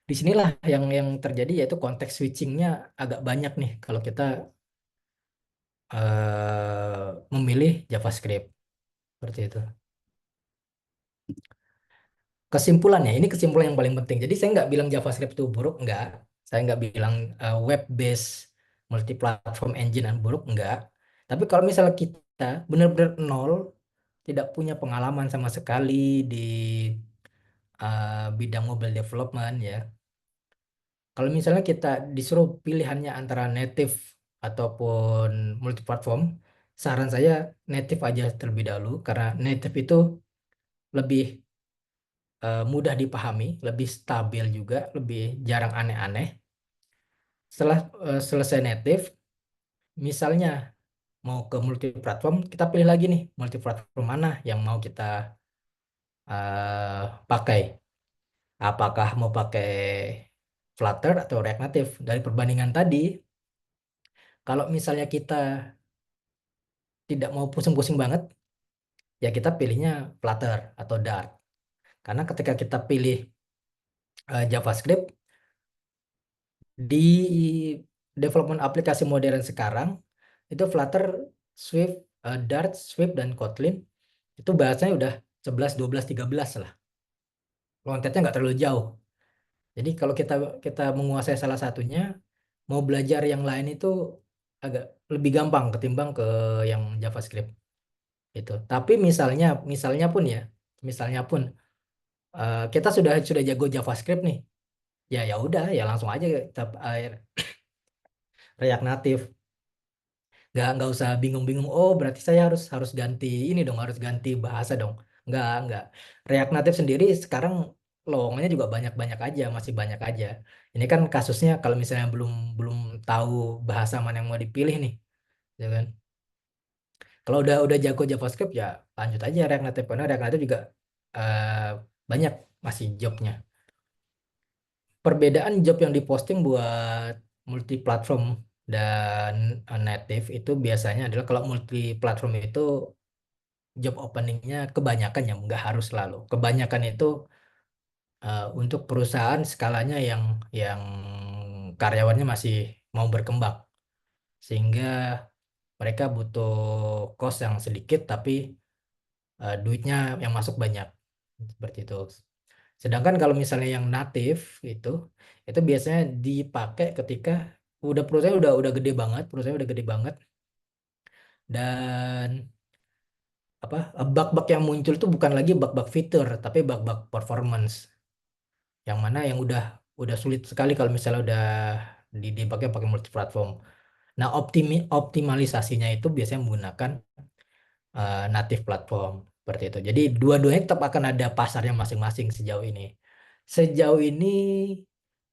disinilah yang terjadi yaitu konteks switchingnya agak banyak nih kalau kita memilih JavaScript seperti itu. Kesimpulannya, ini kesimpulan yang paling penting. Jadi saya nggak bilang JavaScript itu buruk, nggak. Saya nggak bilang web-based multi-platform engine yang buruk, nggak. Tapi kalau misalnya kita benar-benar nol, tidak punya pengalaman sama sekali di bidang mobile development ya. Kalau misalnya kita disuruh pilihannya antara native ataupun multiplatform, saran saya native aja terlebih dahulu karena native itu lebih mudah dipahami, lebih stabil juga, lebih jarang aneh-aneh. Setelah selesai native, misalnya mau ke multiplatform, kita pilih lagi nih multiplatform mana yang mau kita pakai. Apakah mau pakai Flutter atau React Native? Dari perbandingan tadi, kalau misalnya kita tidak mau pusing-pusing banget, ya kita pilihnya Flutter atau Dart. Karena ketika kita pilih JavaScript, di development aplikasi modern sekarang, itu Flutter, Swift, Dart, Swift, dan Kotlin, itu bahasanya udah 11, 12, 13 lah. Loncatnya nggak terlalu jauh. Jadi kalau kita menguasai salah satunya, mau belajar yang lain itu agak lebih gampang ketimbang ke yang JavaScript itu. Tapi misalnya pun kita sudah jago JavaScript nih, ya udah ya langsung aja kita React Native. Nggak usah bingung-bingung. Oh berarti saya harus ganti ini dong, harus ganti bahasa dong. Nggak. React Native sendiri sekarang lowongannya juga banyak aja, masih banyak aja. Ini kan kasusnya kalau misalnya belum belum tahu bahasa mana yang mau dipilih nih, ya kan? Kalau udah jago JavaScript ya lanjut aja React Native karena React Native juga eh, banyak masih jobnya. Perbedaan job yang diposting buat multi platform dan native itu biasanya adalah kalau multi platform itu job openingnya kebanyakan ya nggak harus selalu. Kebanyakan itu untuk perusahaan skalanya yang karyawannya masih mau berkembang, sehingga mereka butuh cost yang sedikit tapi duitnya yang masuk banyak seperti itu. Sedangkan kalau misalnya yang native itu biasanya dipakai ketika perusahaan udah gede banget, dan apa bug-bug yang muncul tuh bukan lagi bug-bug fitur tapi bug-bug performance, yang mana yang udah sulit sekali kalau misalnya udah dipakai pakai multi platform. Nah, optimalisasinya itu biasanya menggunakan native platform seperti itu. Jadi dua-duanya tetap akan ada pasarnya masing-masing sejauh ini. Sejauh ini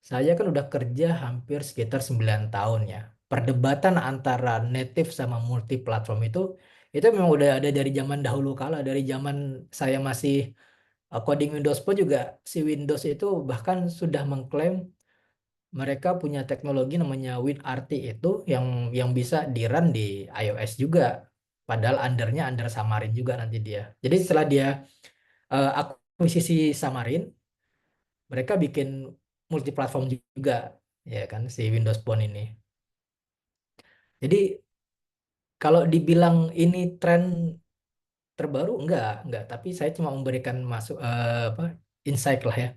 saya kan udah kerja hampir sekitar 9 tahun ya. Perdebatan antara native sama multi platform itu memang udah ada dari zaman dahulu kala, dari zaman saya masih coding Windows pun juga si Windows itu bahkan sudah mengklaim mereka punya teknologi namanya WinRT itu yang bisa di-run di iOS juga. Padahal under Xamarin juga nanti dia. Jadi setelah dia akuisisi Xamarin, mereka bikin multiplatform juga, ya kan, si Windows Phone ini. Jadi kalau dibilang ini tren terbaru, enggak. Tapi saya cuma memberikan insight lah ya.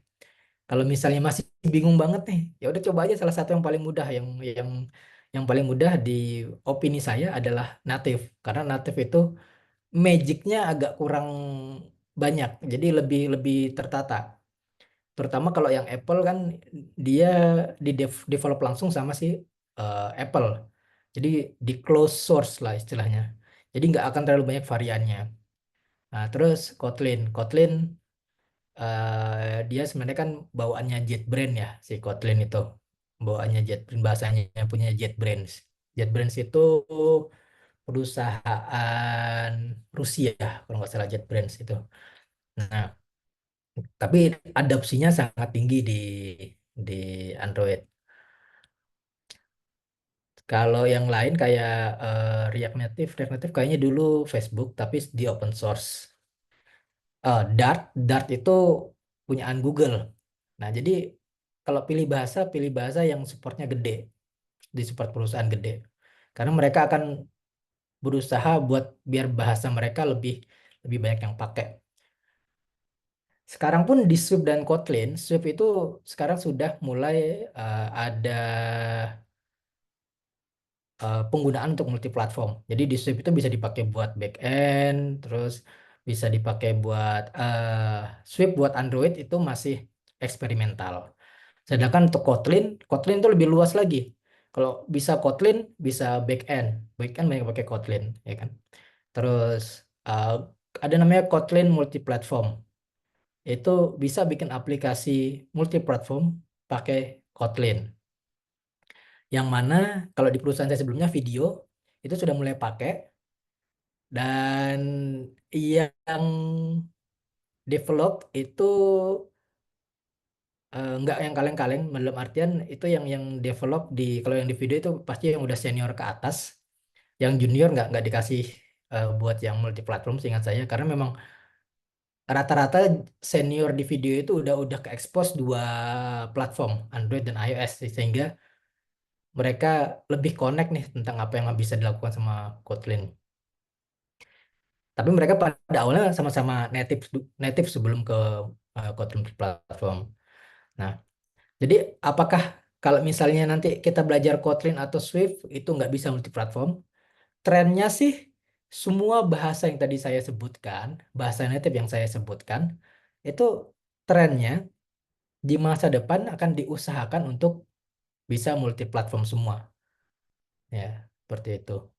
Kalau misalnya masih bingung banget nih, ya udah coba aja salah satu yang paling mudah, yang paling mudah di opini saya adalah native, karena native itu magicnya agak kurang banyak, jadi lebih lebih tertata. Terutama kalau yang Apple kan dia develop langsung sama si Apple, jadi di closed source lah istilahnya. Jadi nggak akan terlalu banyak variannya. Nah, terus Kotlin dia sebenarnya kan bawaannya JetBrains ya, si Kotlin itu bawaannya JetBrains, bahasanya punya JetBrains. JetBrains itu perusahaan Rusia kalau nggak salah, JetBrains itu. Nah, tapi adopsinya sangat tinggi di Android. Kalau yang lain kayak React Native kayaknya dulu Facebook tapi di open source. Dart itu punyaan Google. Nah, jadi kalau pilih bahasa yang supportnya gede, di support perusahaan gede. Karena mereka akan berusaha buat biar bahasa mereka lebih lebih banyak yang pakai. Sekarang pun di Swift dan Kotlin, Swift itu sekarang sudah mulai ada penggunaan untuk multiplatform. Jadi di Swift itu bisa dipakai buat backend, terus bisa dipakai buat Swift buat Android itu masih eksperimental. Sedangkan untuk Kotlin itu lebih luas lagi. Kalau bisa Kotlin, bisa backend. Backend banyak pakai Kotlin, ya kan. Terus ada namanya Kotlin multiplatform. Itu bisa bikin aplikasi multiplatform pakai Kotlin. Yang mana kalau di perusahaan saya sebelumnya video itu sudah mulai pakai, dan yang develop itu nggak yang kaleng-kaleng, dalam artian itu yang develop kalau yang di video itu pasti yang udah senior ke atas, yang junior nggak dikasih buat yang multiplatform seingat saya, karena memang rata-rata senior di video itu udah ke expose dua platform Android dan iOS, sehingga mereka lebih connect nih tentang apa yang bisa dilakukan sama Kotlin. Tapi mereka pada awalnya sama-sama native sebelum ke Kotlin platform. Nah, jadi apakah kalau misalnya nanti kita belajar Kotlin atau Swift itu nggak bisa multiplatform? Trennya sih semua bahasa yang tadi saya sebutkan, bahasa native yang saya sebutkan, itu trennya di masa depan akan diusahakan untuk bisa multiplatform semua. Ya, seperti itu.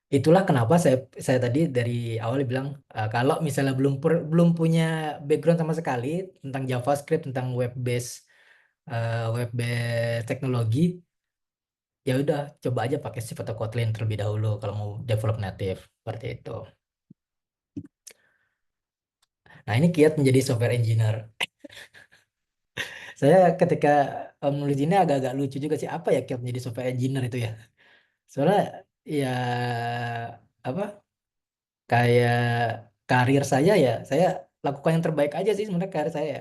Itulah kenapa saya tadi dari awal bilang kalau misalnya belum punya background sama sekali tentang JavaScript, tentang web based teknologi, ya udah coba aja pakai Swift atau Kotlin terlebih dahulu kalau mau develop native seperti itu. Nah, ini kiat menjadi software engineer. Saya ketika menulis ini agak-agak lucu juga sih, apa ya Cap menjadi software engineer itu ya. Soalnya ya apa kayak karir saya lakukan yang terbaik aja sih sebenarnya karir saya.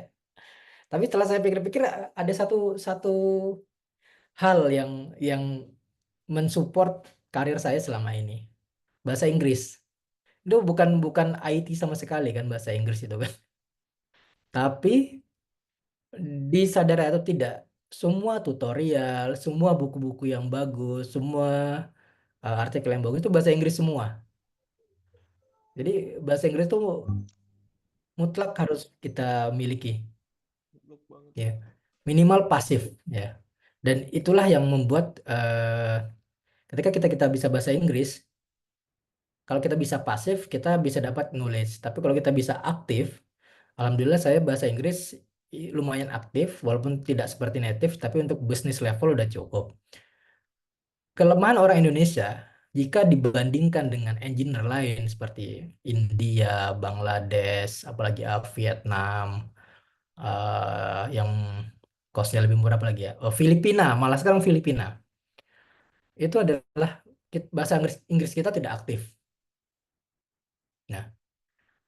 Tapi setelah saya pikir-pikir ada satu satu hal yang mensupport karir saya selama ini. Bahasa Inggris. Itu bukan bukan IT sama sekali kan bahasa Inggris itu kan. Tapi disadari atau tidak, semua tutorial, semua buku-buku yang bagus, semua artikel yang bagus itu bahasa Inggris semua. Jadi bahasa Inggris itu mutlak harus kita miliki,
Goblok banget.
ya. Minimal pasif, ya. Dan itulah yang membuat ketika kita bisa bahasa Inggris, kalau kita bisa pasif, kita bisa dapat knowledge. Tapi kalau kita bisa aktif, alhamdulillah saya bahasa Inggris lumayan aktif, walaupun tidak seperti native, tapi untuk bisnis level udah cukup. Kelemahan orang Indonesia, jika dibandingkan dengan engineer lain seperti India, Bangladesh, apalagi Vietnam, yang costnya lebih murah apalagi ya, Filipina, malah sekarang Filipina, itu adalah bahasa Inggris kita tidak aktif.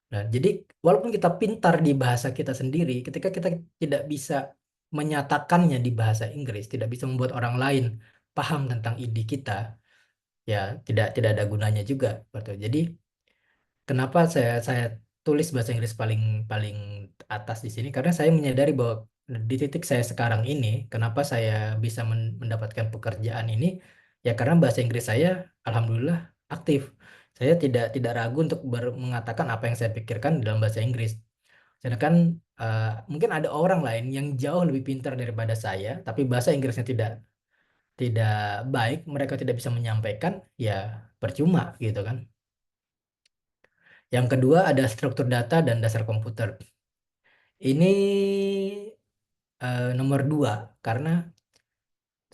Nah, jadi walaupun kita pintar di bahasa kita sendiri, ketika kita tidak bisa menyatakannya di bahasa Inggris, tidak bisa membuat orang lain paham tentang ide kita, ya tidak ada gunanya juga. Jadi kenapa saya tulis bahasa Inggris paling paling atas di sini? Karena saya menyadari bahwa di titik saya sekarang ini, kenapa saya bisa mendapatkan pekerjaan ini, ya karena bahasa Inggris saya alhamdulillah aktif. Saya tidak ragu untuk mengatakan apa yang saya pikirkan dalam bahasa Inggris. Sedangkan mungkin ada orang lain yang jauh lebih pintar daripada saya, tapi bahasa Inggrisnya tidak baik, mereka tidak bisa menyampaikan, ya percuma gitu kan. Yang kedua ada struktur data dan dasar komputer. Ini nomor 2 karena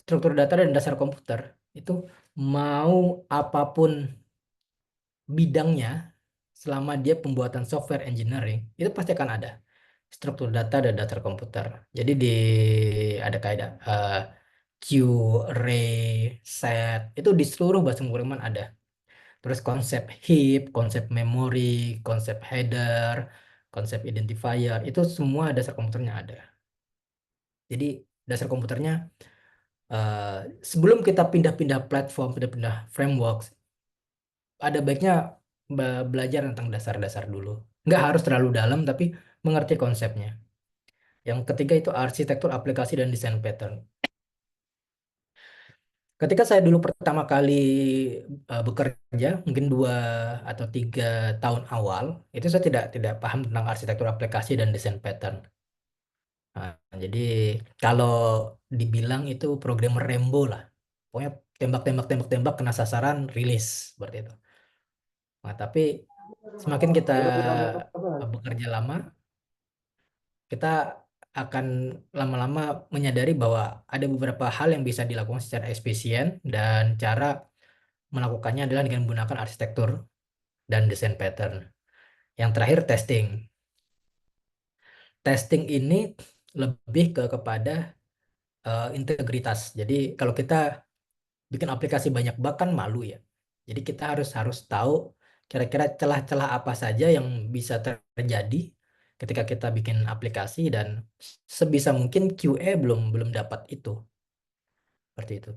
struktur data dan dasar komputer itu mau apapun bidangnya, selama dia pembuatan software engineering, itu pasti akan ada struktur data dan dasar komputer. Jadi ada kaidah queue, array, set, itu di seluruh bahasa pemrograman ada. Terus konsep heap, konsep memori, konsep header, konsep identifier, itu semua dasar komputernya ada. Jadi dasar komputernya sebelum kita pindah-pindah platform, pindah-pindah framework, ada baiknya belajar tentang dasar-dasar dulu. Nggak harus terlalu dalam, tapi mengerti konsepnya. Yang ketiga itu arsitektur aplikasi dan desain pattern. Ketika saya dulu pertama kali bekerja, mungkin 2 atau 3 tahun awal, itu saya tidak paham tentang arsitektur aplikasi dan desain pattern. Nah, jadi kalau dibilang itu programmer Rambo lah, pokoknya tembak kena sasaran, rilis seperti itu. Nah, tapi semakin kita bekerja lama, kita akan lama-lama menyadari bahwa ada beberapa hal yang bisa dilakukan secara efisien, dan cara melakukannya adalah dengan menggunakan arsitektur dan desain pattern. Yang terakhir testing. Testing ini lebih kepada integritas. Jadi kalau kita bikin aplikasi banyak bug kan malu ya. Jadi kita harus tahu kira-kira celah-celah apa saja yang bisa terjadi ketika kita bikin aplikasi, dan sebisa mungkin QA belum dapat itu. Seperti itu.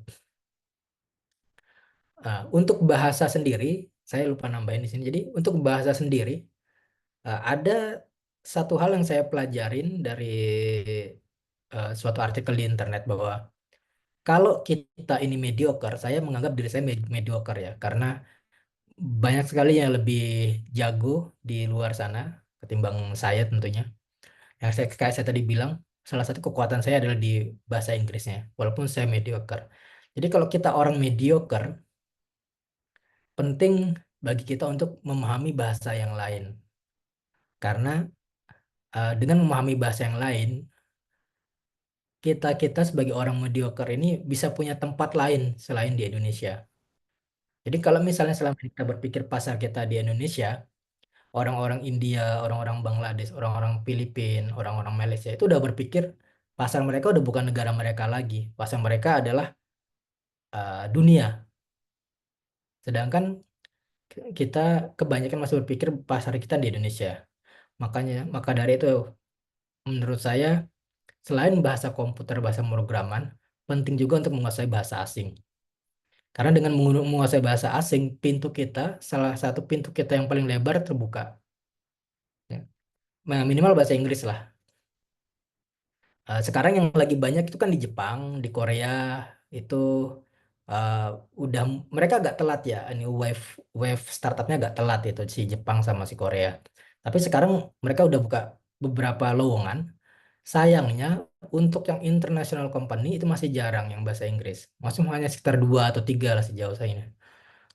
Untuk bahasa sendiri, saya lupa nambahin di sini. Jadi untuk bahasa sendiri, ada satu hal yang saya pelajarin dari suatu artikel di internet, bahwa kalau kita ini mediocre, saya menganggap diri saya mediocre ya, karena banyak sekali yang lebih jago di luar sana ketimbang saya tentunya. Yang kayak saya tadi bilang, salah satu kekuatan saya adalah di bahasa Inggrisnya, walaupun saya mediocre. Jadi kalau kita orang mediocre, penting bagi kita untuk memahami bahasa yang lain. Karena dengan memahami bahasa yang lain, kita sebagai orang mediocre ini bisa punya tempat lain selain di Indonesia. Jadi kalau misalnya selama kita berpikir pasar kita di Indonesia, orang-orang India, orang-orang Bangladesh, orang-orang Filipina, orang-orang Malaysia itu udah berpikir pasar mereka udah bukan negara mereka lagi. Pasar mereka adalah dunia. Sedangkan kita kebanyakan masih berpikir pasar kita di Indonesia. Maka dari itu menurut saya selain bahasa komputer, bahasa pemrograman, penting juga untuk menguasai bahasa asing. Karena dengan menguasai bahasa asing, salah satu pintu kita yang paling lebar terbuka. Ya. Minimal bahasa Inggris lah. Sekarang yang lagi banyak itu kan di Jepang, di Korea, itu uh, udah mereka agak telat ya. Ini wave wave startupnya agak telat itu si Jepang sama si Korea. Tapi sekarang mereka udah buka beberapa lowongan. Sayangnya untuk yang international company itu masih jarang yang bahasa Inggris. Maksudnya hanya sekitar 2 atau 3 lah sejauh saya ini.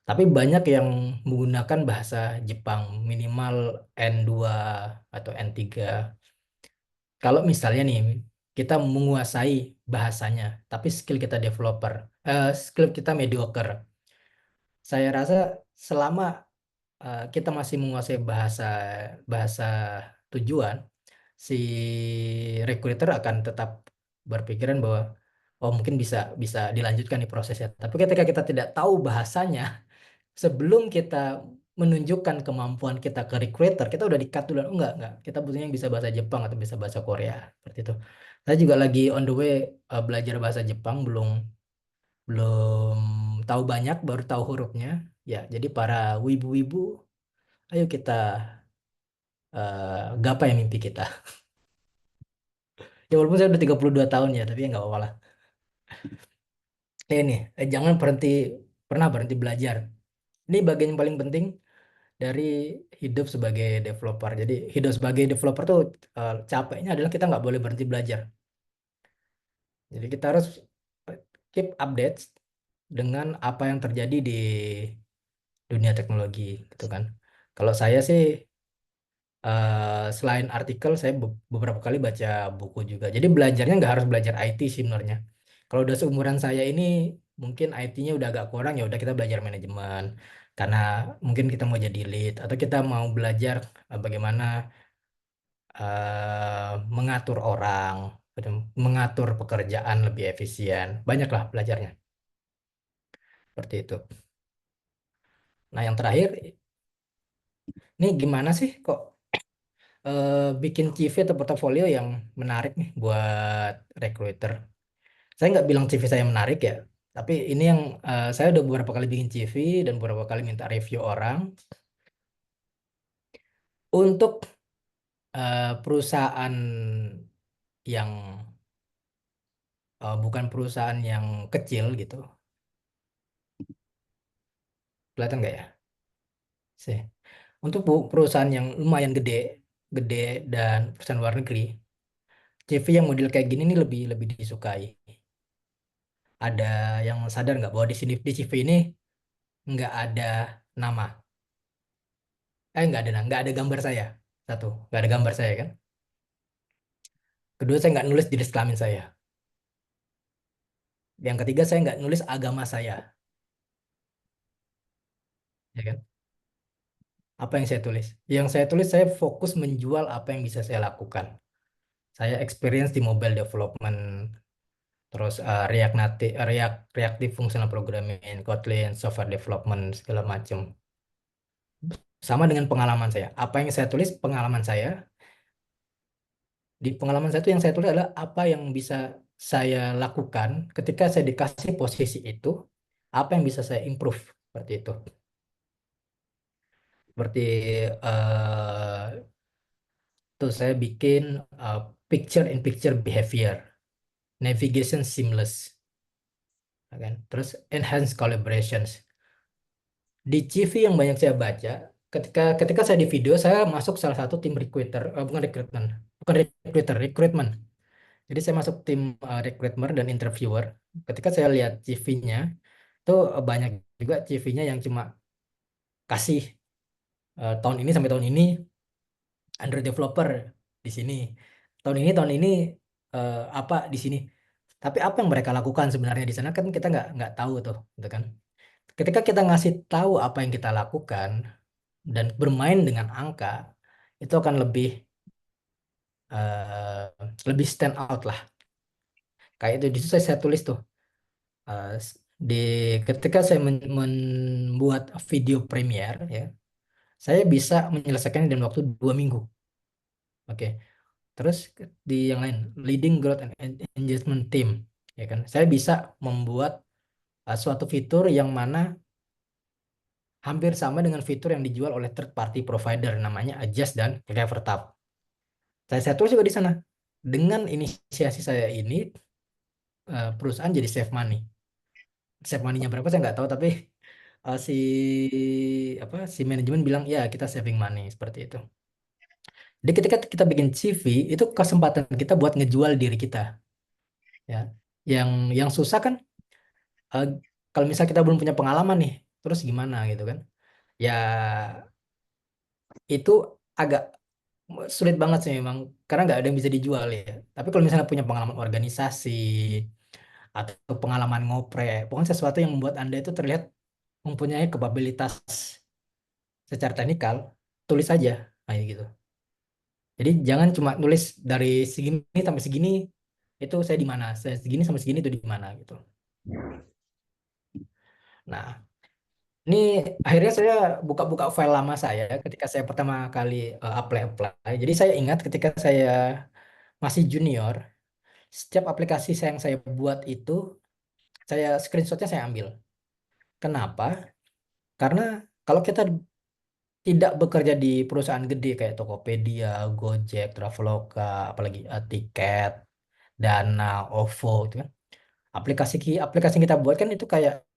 Tapi banyak yang menggunakan bahasa Jepang minimal N2 atau N3. Kalau misalnya nih kita menguasai bahasanya, tapi skill kita mediocre. Saya rasa selama kita masih menguasai bahasa bahasa tujuan, si recruiter akan tetap berpikiran bahwa oh mungkin bisa bisa dilanjutkan di prosesnya. Tapi ketika kita tidak tahu bahasanya, sebelum kita menunjukkan kemampuan kita ke recruiter, kita udah di-cut dulu. Oh, enggak. Kita butuhnya yang bisa bahasa Jepang atau bisa bahasa Korea. Seperti itu. Saya juga lagi on the way belajar bahasa Jepang, belum belum tahu banyak, baru tahu hurufnya. Ya, jadi para wibu-wibu, ayo kita gapai mimpi kita. Ya walaupun saya udah 32 tahun ya, tapi ya nggak apa-apa lah. Ini, jangan pernah berhenti belajar. Ini bagian yang paling penting dari hidup sebagai developer. Jadi hidup sebagai developer tuh capeknya adalah kita nggak boleh berhenti belajar. Jadi kita harus keep updates dengan apa yang terjadi di dunia teknologi, gitu kan. Kalau saya sih selain artikel, saya beberapa kali baca buku juga. Jadi belajarnya nggak harus belajar IT sih sebenarnya. Kalau udah seumuran saya ini, mungkin IT-nya udah agak kurang, ya udah kita belajar manajemen. Karena mungkin kita mau jadi lead, atau kita mau belajar bagaimana mengatur orang, mengatur pekerjaan lebih efisien. Banyaklah belajarnya. Seperti itu. Nah, yang terakhir, ini gimana sih kok bikin CV atau portofolio yang menarik nih buat recruiter? Saya nggak bilang CV saya menarik ya, tapi ini yang saya udah beberapa kali bikin CV dan beberapa kali minta review orang untuk perusahaan yang bukan perusahaan yang kecil gitu. Kelihatan nggak ya? Sih. Untuk perusahaan yang lumayan gede, gede dan perusahaan luar negeri, CV yang model kayak gini nih lebih lebih disukai. Ada yang sadar nggak bahwa di sini di CV ini nggak ada nama, nggak ada gambar saya. Satu, nggak ada gambar saya kan. Kedua, saya nggak nulis jenis kelamin saya. Yang ketiga, saya nggak nulis agama saya, ya kan? Apa yang saya tulis? Yang saya tulis, saya fokus menjual apa yang bisa saya lakukan. Saya experience di mobile development, terus Reactive Functional Programming, Kotlin, software development, segala macam. Sama dengan pengalaman saya. Apa yang saya tulis, pengalaman saya. Di pengalaman saya itu yang saya tulis adalah apa yang bisa saya lakukan ketika saya dikasih posisi itu, apa yang bisa saya improve, seperti itu. Seperti tuh saya bikin picture-in-picture behavior, navigation seamless, ya kan? Terus enhance collaborations. Di CV yang banyak saya baca, ketika saya di video, saya masuk salah satu tim recruitment. Jadi saya masuk tim recruitment dan interviewer. Ketika saya lihat CV-nya, itu banyak juga CV-nya yang cuma kasih tahun ini sampai tahun ini Android developer di sini. Tahun ini apa di sini. Tapi apa yang mereka lakukan sebenarnya di sana kan kita nggak tahu tuh, gitu kan. Ketika kita ngasih tahu apa yang kita lakukan dan bermain dengan angka, itu akan lebih stand out lah. Kayak itu di situ saya tulis tuh. Di ketika saya membuat video Premiere ya, saya bisa menyelesaikannya dalam waktu 2 minggu. Oke. Terus di yang lain, leading growth and engagement team, ya kan? Saya bisa membuat suatu fitur yang mana hampir sama dengan fitur yang dijual oleh third party provider namanya Adjust dan CleverTap. Saya tulis juga di sana. Dengan inisiasi saya ini, perusahaan jadi save money. Save money-nya berapa saya nggak tahu, tapi si manajemen bilang ya kita saving money seperti itu. Jadi ketika kita bikin CV itu kesempatan kita buat ngejual diri kita, ya. Yang susah kan kalau misalnya kita belum punya pengalaman nih, terus gimana gitu kan? Ya itu agak sulit banget sih memang karena nggak ada yang bisa dijual ya. Tapi kalau misalnya punya pengalaman organisasi atau pengalaman ngoprek, pokoknya sesuatu yang membuat Anda itu terlihat mempunyai kapabilitas secara teknikal, tulis aja kayak gitu. Jadi jangan cuma nulis dari segini sampai segini itu saya di mana, saya segini sampai segini itu di mana gitu. Nah, ini akhirnya saya buka-buka file lama saya ketika saya pertama kali apply. Jadi saya ingat ketika saya masih junior, setiap aplikasi yang saya buat itu, saya screenshotnya saya ambil. Kenapa? Karena kalau kita tidak bekerja di perusahaan gede kayak Tokopedia, Gojek, Traveloka, apalagi Tiket, Dana, OVO, itu kan. Aplikasi yang kita buat kan itu kayak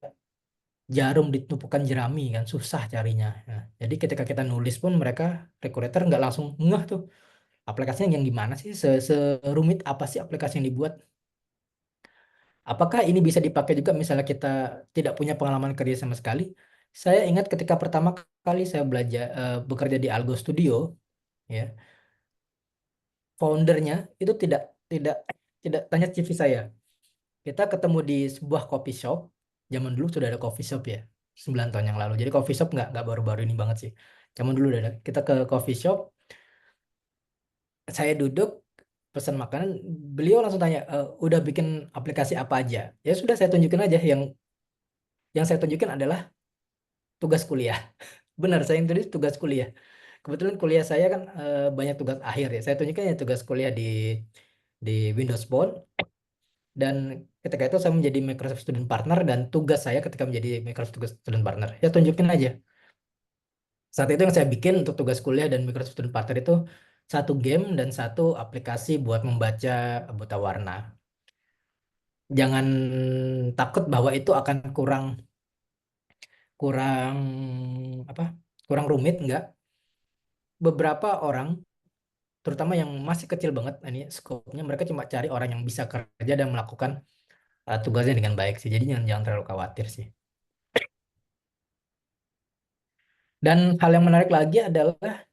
jarum di tumpukan jerami kan, susah carinya. Nah, jadi ketika kita nulis pun mereka recruiter nggak langsung ngeh tuh aplikasinya yang gimana sih, serumit apa sih aplikasi yang dibuat. Apakah ini bisa dipakai juga misalnya kita tidak punya pengalaman kerja sama sekali? Saya ingat ketika pertama kali saya belajar bekerja di Algo Studio, ya, foundernya itu tidak tidak tanya CV saya. Kita ketemu di sebuah coffee shop. Zaman dulu sudah ada coffee shop ya, 9 tahun yang lalu. Jadi coffee shop nggak baru-baru ini banget sih. Zaman dulu udah ada. Kita ke coffee shop, saya duduk pesan makanan, beliau langsung tanya, udah bikin aplikasi apa aja? Ya sudah saya tunjukin aja yang saya tunjukin adalah tugas kuliah. Benar, saya yang tulis tugas kuliah. Kebetulan kuliah saya kan banyak tugas akhir ya. Saya tunjukkan ya tugas kuliah di Windows Phone. Dan ketika itu saya menjadi Microsoft Student Partner dan tugas saya ketika menjadi Microsoft Student Partner. Ya tunjukin aja. Saat itu yang saya bikin untuk tugas kuliah dan Microsoft Student Partner itu satu game dan satu aplikasi buat membaca buta warna. Jangan takut bahwa itu akan kurang kurang apa? Kurang rumit, enggak. Beberapa orang terutama yang masih kecil banget ini skopnya, mereka cuma cari orang yang bisa kerja dan melakukan tugasnya dengan baik sih. Jadi jangan terlalu khawatir sih. Dan hal yang menarik lagi adalah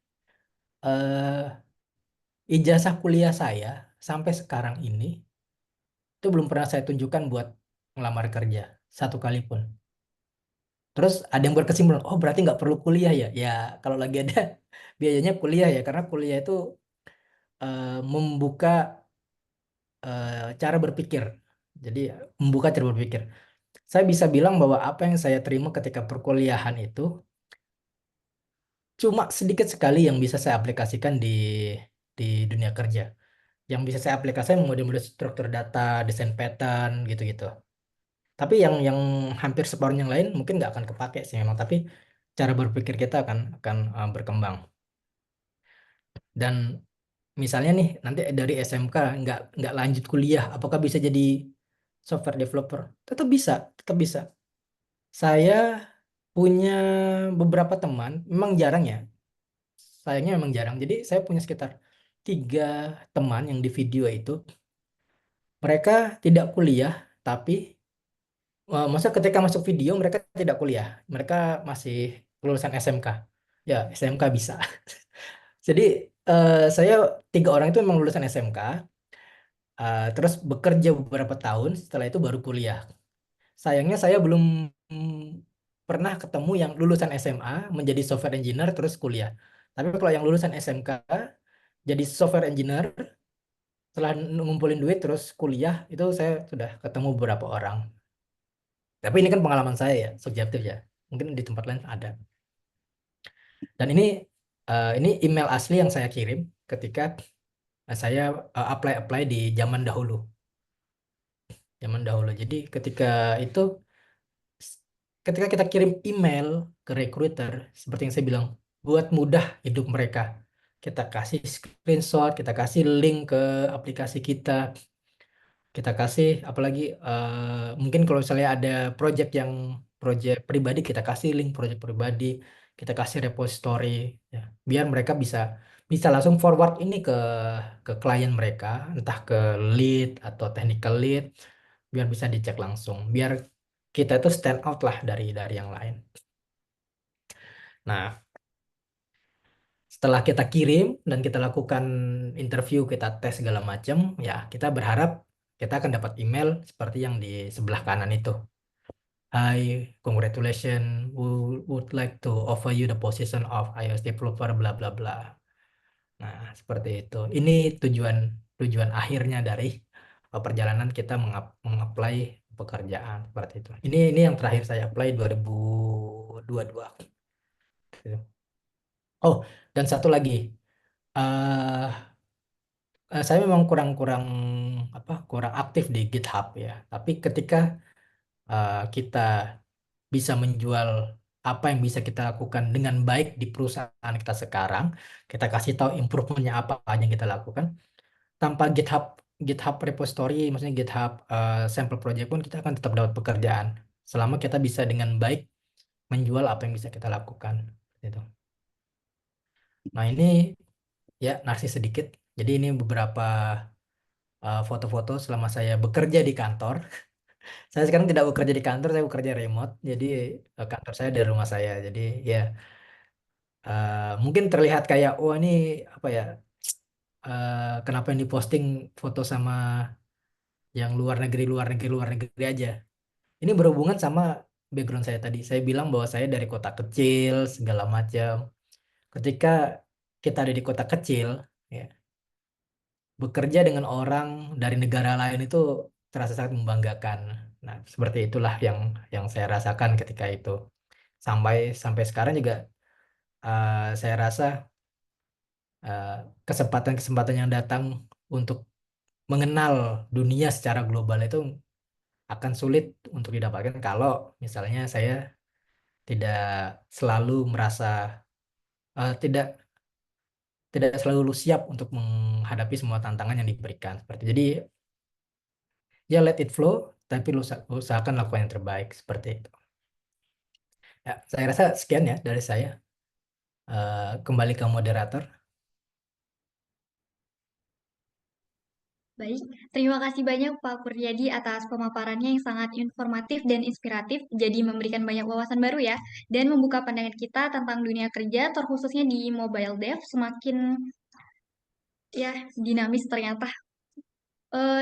ijazah kuliah saya sampai sekarang ini itu belum pernah saya tunjukkan buat ngelamar kerja satu kali pun. Terus ada yang berkesimpulan, oh berarti nggak perlu kuliah ya? Ya kalau lagi ada biayanya kuliah ya, karena kuliah itu membuka cara berpikir. Jadi membuka cara berpikir. Saya bisa bilang bahwa apa yang saya terima ketika perkuliahan itu cuma sedikit sekali yang bisa saya aplikasikan di dunia kerja. Yang bisa saya aplikasikan model-model struktur data, desain pattern, gitu-gitu. Tapi yang hampir separuh yang lain mungkin nggak akan kepake sih memang. Tapi cara berpikir kita akan berkembang. Dan misalnya nih nanti dari SMK nggak lanjut kuliah, apakah bisa jadi software developer? Tetap bisa, tetap bisa. Saya punya beberapa teman, memang jarang ya. Sayangnya memang jarang. Jadi saya punya sekitar 3 teman yang di video itu. Mereka tidak kuliah, tapi masa ketika masuk video mereka tidak kuliah. Mereka masih lulusan SMK. Ya, SMK bisa. Jadi saya 3 orang itu memang lulusan SMK. Terus bekerja beberapa tahun, setelah itu baru kuliah. Sayangnya saya belum pernah ketemu yang lulusan SMA menjadi software engineer terus kuliah. Tapi kalau yang lulusan SMK jadi software engineer setelah ngumpulin duit terus kuliah itu saya sudah ketemu beberapa orang. Tapi ini kan pengalaman saya ya, subjektif ya. Mungkin di tempat lain ada. Dan ini email asli yang saya kirim ketika saya apply di zaman dahulu. Jadi ketika kita kirim email ke recruiter, seperti yang saya bilang, buat mudah hidup mereka. Kita kasih screenshot, kita kasih link ke aplikasi kita kasih apalagi mungkin kalau misalnya ada project pribadi, kita kasih link project pribadi, kita kasih repository ya, biar mereka bisa langsung forward ini ke klien mereka, entah ke lead atau technical lead, biar bisa dicek langsung, biar kita itu stand out lah dari yang lain. Nah, setelah kita kirim dan kita lakukan interview, kita tes segala macam, ya kita berharap kita akan dapat email seperti yang di sebelah kanan itu. Hi, congratulations, would like to offer you the position of iOS developer, bla bla bla. Nah, seperti itu. Ini tujuan akhirnya dari perjalanan kita mengapply pekerjaan seperti itu. Ini yang terakhir saya apply 2022. Gitu. Oh, dan satu lagi. Saya memang kurang aktif di GitHub ya. Tapi ketika kita bisa menjual apa yang bisa kita lakukan dengan baik di perusahaan kita sekarang, kita kasih tahu improvementnya apa aja yang kita lakukan, tanpa GitHub repository, maksudnya GitHub sample project pun kita akan tetap dapat pekerjaan selama kita bisa dengan baik menjual apa yang bisa kita lakukan gitu. Nah, ini ya narsis sedikit. Jadi ini beberapa foto-foto selama saya bekerja di kantor. Saya sekarang tidak bekerja di kantor, saya bekerja remote. Jadi kantor saya dari rumah saya. Jadi ya mungkin terlihat kayak, oh ini apa ya? Kenapa yang diposting foto sama yang luar negeri aja? Ini berhubungan sama background saya tadi. Saya bilang bahwa saya dari kota kecil segala macam. Ketika kita ada di kota kecil, ya, bekerja dengan orang dari negara lain itu terasa sangat membanggakan. Nah, seperti itulah yang saya rasakan ketika itu. Sampai sekarang juga saya rasa kesempatan-kesempatan yang datang untuk mengenal dunia secara global itu akan sulit untuk didapatkan kalau misalnya saya tidak selalu merasa tidak selalu siap untuk menghadapi semua tantangan yang diberikan. Jadi ya let it flow, tapi usahakan lakukan yang terbaik seperti itu. Ya, saya rasa sekian ya dari saya. Kembali ke moderator.
Baik, terima kasih banyak Pak Kurniadi atas pemaparannya yang sangat informatif dan inspiratif, jadi memberikan banyak wawasan baru ya, dan membuka pandangan kita tentang dunia kerja, terkhususnya di mobile dev, semakin ya dinamis ternyata.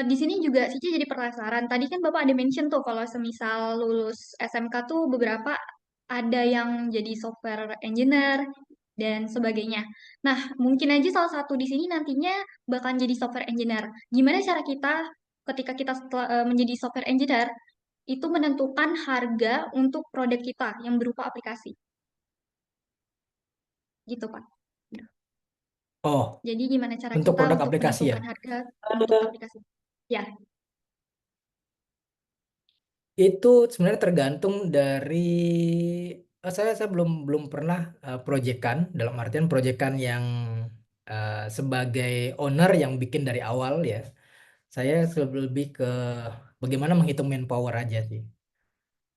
Di sini juga Cici jadi penasaran. Tadi kan Bapak ada mention tuh kalau semisal lulus SMK tuh beberapa ada yang jadi software engineer dan sebagainya. Nah, mungkin aja salah satu di sini nantinya bakal jadi software engineer. Gimana cara kita ketika kita menjadi software engineer itu menentukan harga untuk produk kita yang berupa aplikasi? Gitu, Pak.
Oh,
Jadi gimana cara
untuk
kita
produk
untuk
aplikasi ya?
menentukan harga untuk aplikasi? Ya.
Itu sebenarnya tergantung dari saya belum pernah proyekan, dalam artian proyekan yang sebagai owner yang bikin dari awal ya. Saya lebih ke bagaimana menghitung manpower aja sih.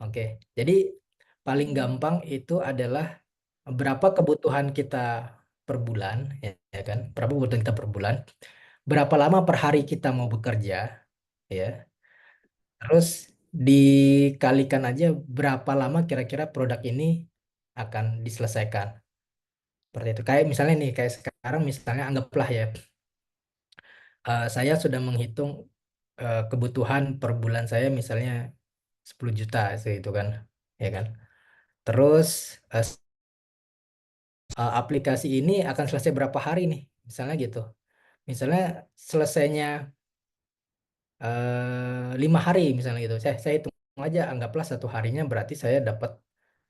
Oke, jadi paling gampang itu adalah berapa kebutuhan kita per bulan, ya kan? Berapa kebutuhan kita per bulan? Berapa lama per hari kita mau bekerja, ya? Terus dikalikan aja berapa lama kira-kira produk ini akan diselesaikan. Seperti itu. Kayak misalnya nih, kayak sekarang misalnya anggaplah ya, saya sudah menghitung kebutuhan per bulan saya misalnya 10 juta gitu kan, ya kan. Terus aplikasi ini akan selesai berapa hari nih, misalnya gitu. misalnya selesainya 5 hari misalnya gitu. Saya hitung aja, anggaplah satu harinya berarti saya dapat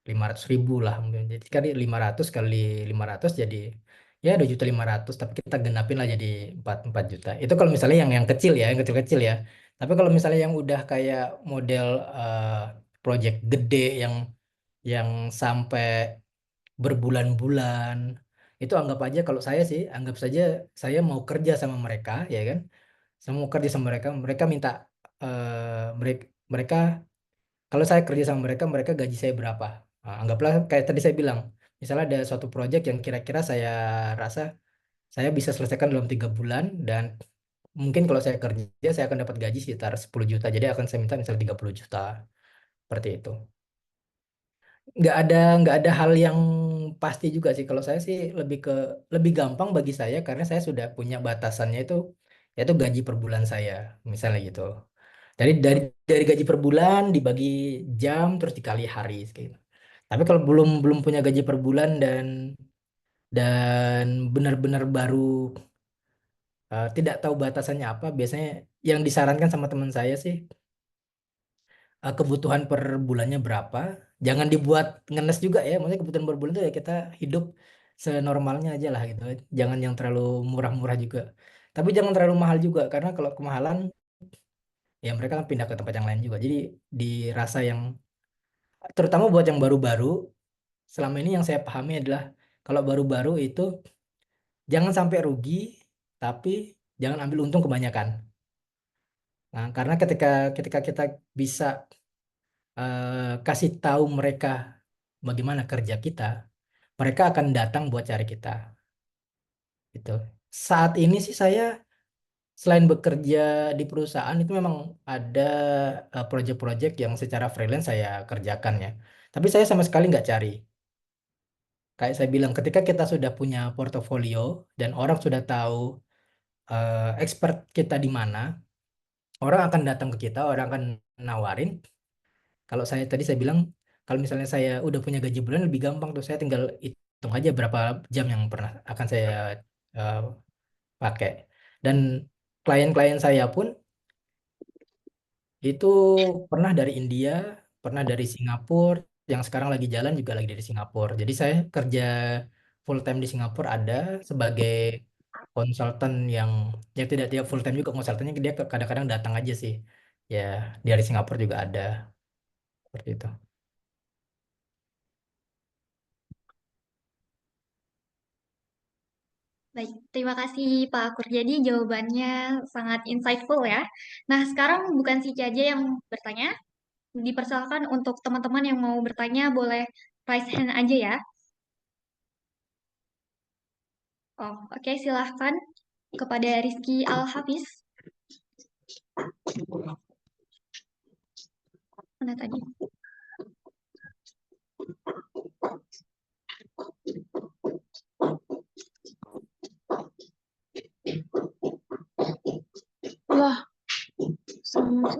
500.000 lah. Jadi kali 500 kali 500 jadi ya 2.500.000, tapi kita genapin lah jadi 4 juta. Itu kalau misalnya yang kecil ya, yang kecil-kecil ya. Tapi kalau misalnya yang udah kayak model project gede yang sampai berbulan-bulan, itu anggap aja, kalau saya sih anggap saja saya mau kerja sama mereka ya kan. Saya mau kerja sama mereka, mereka minta mereka kalau saya kerja sama mereka, mereka gaji saya berapa? Nah, anggaplah kayak tadi saya bilang, misalnya ada suatu project yang kira-kira saya rasa saya bisa selesaikan dalam 3 bulan, dan mungkin kalau saya kerja saya akan dapat gaji sekitar 10 juta. Jadi akan saya minta misalnya 30 juta, seperti itu. Nggak ada hal yang pasti juga sih. Kalau saya sih lebih gampang bagi saya karena saya sudah punya batasannya itu, yaitu gaji per bulan saya, misalnya gitu. Dari gaji per bulan dibagi jam terus dikali hari gitu. Tapi kalau belum belum punya gaji per bulan dan benar-benar baru tidak tahu batasannya apa, biasanya yang disarankan sama teman saya sih kebutuhan per bulannya berapa. Jangan dibuat ngenes juga ya. Maksudnya kebutuhan per bulan itu ya kita hidup senormalnya aja lah gitu. Jangan yang terlalu murah-murah juga. Tapi jangan terlalu mahal juga, karena kalau kemahalan ya mereka kan pindah ke tempat yang lain juga. Jadi dirasa yang, terutama buat yang baru-baru, selama ini yang saya pahami adalah kalau baru-baru itu jangan sampai rugi, tapi jangan ambil untung kebanyakan. Nah, karena ketika ketika kita bisa kasih tahu mereka bagaimana kerja kita, mereka akan datang buat cari kita. Gitu. Saat ini sih saya selain bekerja di perusahaan itu memang ada proyek-proyek yang secara freelance saya kerjakan ya. Tapi saya sama sekali nggak cari. Kayak saya bilang, ketika kita sudah punya portofolio dan orang sudah tahu expert kita di mana, orang akan datang ke kita, orang akan nawarin. Kalau saya tadi saya bilang, kalau misalnya saya udah punya gaji bulan lebih gampang tuh, saya tinggal hitung aja berapa jam yang pernah akan saya eh, pakai. Dan klien-klien saya pun itu pernah dari India, pernah dari Singapura, yang sekarang lagi jalan juga lagi dari Singapura. Jadi saya kerja full time di Singapura ada sebagai konsultan yang tidak tiap full time juga, konsultannya dia kadang-kadang datang aja sih. Ya, dari Singapura juga ada, seperti itu.
Baik, terima kasih Pak Kurjadi, jawabannya sangat insightful ya. Nah, sekarang bukan si aja yang bertanya, dipersilakan untuk teman-teman yang mau bertanya boleh raise hand aja ya. Oh, oke, silahkan kepada Rizky Al-Hafiz. Mana tadi?
Wah, sama.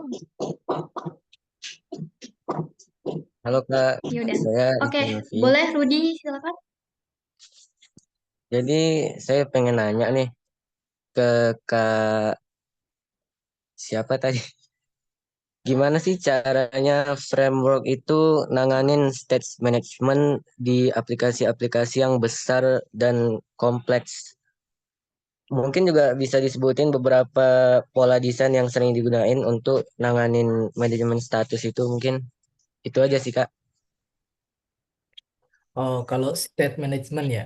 Halo Kak,
Ya udah.
saya
Oke,
Rizky Novi.
boleh Rudi silakan.
Jadi saya pengen nanya nih ke Kak siapa tadi? Gimana sih caranya framework itu nanganin stage management di aplikasi-aplikasi yang besar dan kompleks? Mungkin juga bisa disebutin beberapa pola desain yang sering digunain untuk nanganin manajemen status itu mungkin. Itu aja sih Kak.
Oh, kalau state management ya.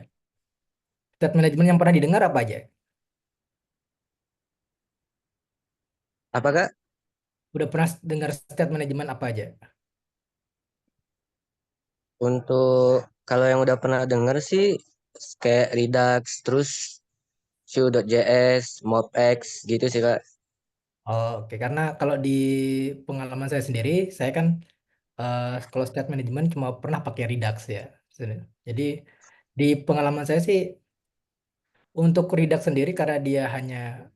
State management yang pernah didengar apa aja?
Apa Kak?
Udah pernah dengar state management apa aja?
Untuk kalau yang udah pernah denger sih kayak Redux, terus Vue.js, MobX gitu sih Kak.
Oh, oke. Karena kalau di pengalaman saya sendiri, saya kan kalau state management cuma pernah pakai Redux ya. Jadi di pengalaman saya sih untuk Redux sendiri, karena dia hanya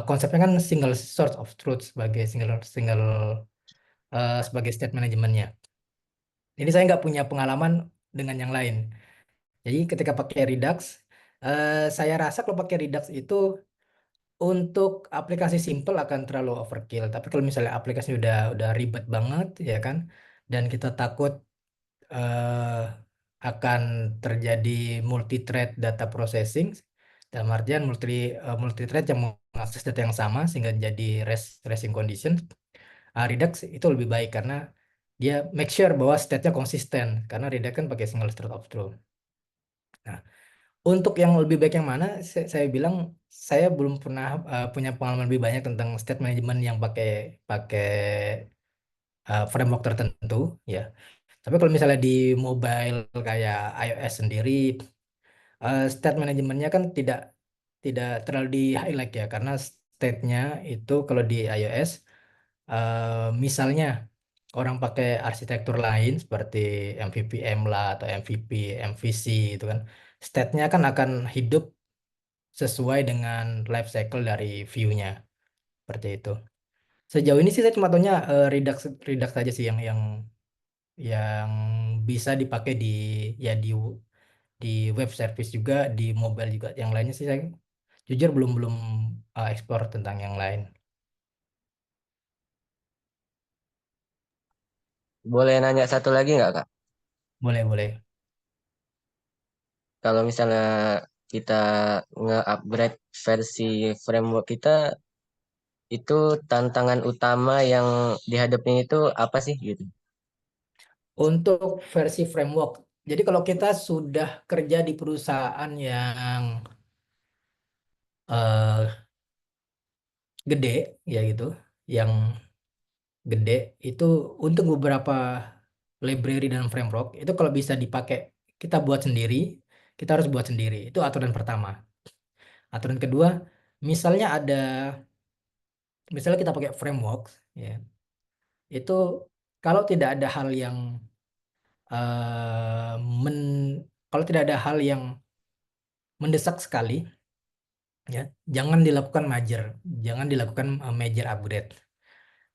konsepnya kan single source of truth sebagai single single sebagai state managementnya. Jadi saya nggak punya pengalaman dengan yang lain. Jadi ketika pakai Redux, saya rasa kalau pakai Redux itu Untuk aplikasi simple akan terlalu overkill. Tapi kalau misalnya aplikasi udah ribet banget ya kan, dan kita takut eh, akan terjadi multi-thread data processing, dalam artian multi-thread yang mengakses data yang sama sehingga jadi racing condition, Redux itu lebih baik karena dia make sure bahwa state-nya konsisten karena Redux kan pakai single thread of truth. Nah, untuk yang lebih baik yang mana, saya bilang saya belum pernah punya pengalaman lebih banyak tentang state management yang pakai pakai framework tertentu ya. Tapi kalau misalnya di mobile kayak iOS sendiri, state manajemennya kan tidak terlalu di highlight ya karena state-nya itu kalau di iOS misalnya orang pakai arsitektur lain seperti MVVM lah atau MVP, MVC itu kan, state-nya kan akan hidup sesuai dengan life cycle dari view-nya seperti itu. Sejauh ini sih saya cuma tahunya Redux Redux aja sih yang bisa dipakai di web service juga, di mobile juga. Yang lainnya sih saya jujur belum belum explore tentang yang lain.
Boleh nanya satu lagi nggak, Kak?
Boleh boleh.
Kalau misalnya kita nge-upgrade versi framework kita, itu tantangan utama yang dihadapin itu apa sih gitu?
Untuk versi framework, jadi kalau kita sudah kerja di perusahaan yang eh, gede ya gitu, yang gede itu untuk beberapa library dan framework itu kalau bisa dipakai kita buat sendiri, kita harus buat sendiri. Itu aturan pertama. Aturan kedua, misalnya misalnya kita pakai framework ya, itu kalau tidak ada hal yang eh, men kalau tidak ada hal yang mendesak sekali ya, jangan dilakukan jangan dilakukan major upgrade.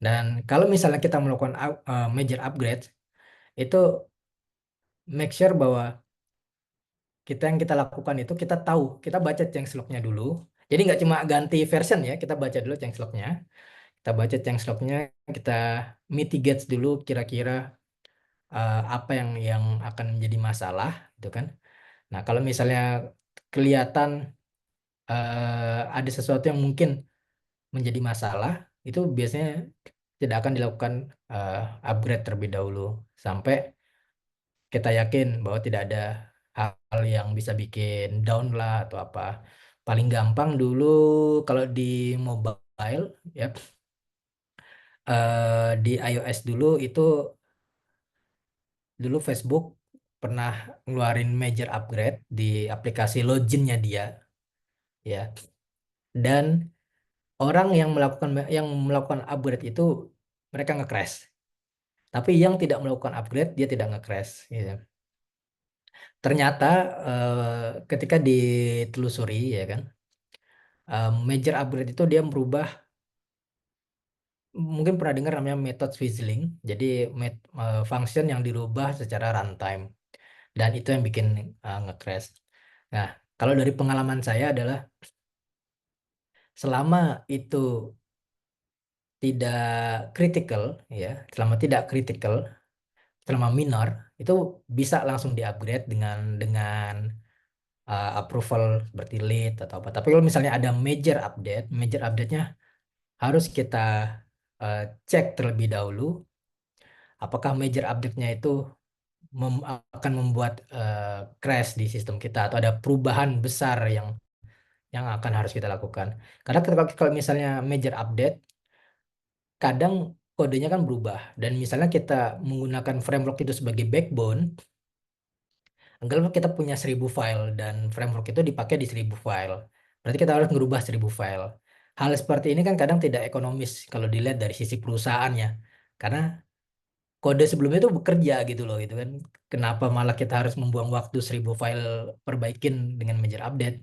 Dan kalau misalnya kita melakukan major upgrade, itu make sure bahwa yang kita lakukan itu kita tahu, kita baca changelog-nya dulu. Jadi nggak cuma ganti version ya, kita baca dulu changelog-nya. Kita baca changelog-nya, kita mitigate dulu kira-kira apa yang akan menjadi masalah, gitu kan. Nah, kalau misalnya kelihatan ada sesuatu yang mungkin menjadi masalah, itu biasanya tidak akan dilakukan upgrade terlebih dahulu sampai kita yakin bahwa tidak ada hal yang bisa bikin down lah atau apa. Paling gampang dulu kalau di mobile ya, di iOS dulu Facebook pernah ngeluarin major upgrade di aplikasi login-nya dia ya. Dan orang yang melakukan upgrade itu mereka nge-crash. Tapi yang tidak melakukan upgrade dia tidak nge-crash gitu. Ternyata ketika ditelusuri ya kan, major upgrade itu dia merubah, mungkin pernah dengar namanya method swizzling. Jadi function yang dirubah secara runtime dan itu yang bikin nge-crash. Nah, kalau dari pengalaman saya adalah selama itu tidak critical ya, selama minor itu bisa langsung di-upgrade dengan approval seperti lead atau apa. Tapi kalau misalnya ada major update-nya harus kita cek terlebih dahulu apakah major update-nya itu akan membuat crash di sistem kita atau ada perubahan besar yang akan harus kita lakukan. Karena kalau misalnya major update, kadang kodenya kan berubah dan misalnya kita menggunakan framework itu sebagai backbone, anggaplah kita punya 1000 file dan framework itu dipakai di 1000 file. Berarti kita harus merubah 1000 file. Hal seperti ini kan kadang tidak ekonomis kalau dilihat dari sisi perusahaannya. Karena kode sebelumnya itu bekerja gitu loh gitu kan. Kenapa malah kita harus membuang waktu 1000 file perbaikin dengan major update.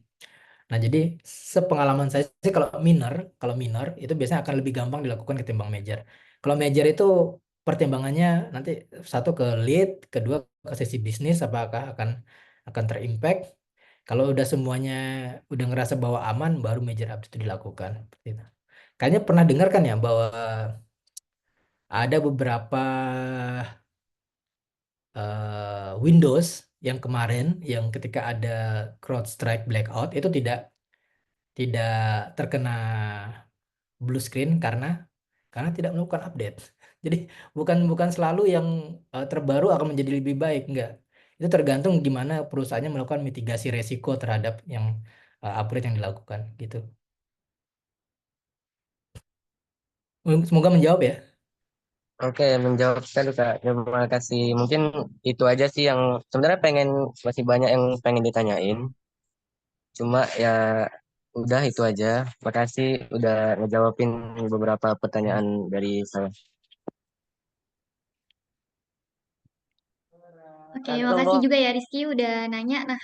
Nah, jadi sepengalaman saya sih kalau minor itu biasanya akan lebih gampang dilakukan ketimbang major. Kalau major itu pertimbangannya nanti satu ke lead, kedua ke sisi bisnis apakah akan terimpact. Kalau udah semuanya udah ngerasa bahwa aman, baru major update itu dilakukan. Seperti itu. Kayaknya pernah dengar kan ya bahwa ada beberapa Windows yang kemarin yang ketika ada CrowdStrike blackout itu tidak terkena blue screen karena tidak melakukan update. Jadi bukan bukan selalu yang terbaru akan menjadi lebih baik, enggak. Itu tergantung gimana perusahaannya melakukan mitigasi resiko terhadap yang upgrade yang dilakukan gitu. Semoga menjawab ya.
Oke, menjawab sekali Kak. Terima kasih. Mungkin itu aja sih yang sebenarnya masih banyak yang pengen ditanyain. Cuma ya udah itu aja. Makasih udah ngejawabin beberapa pertanyaan dari saya.
Oke, makasih juga ya Rizky udah nanya. Nah,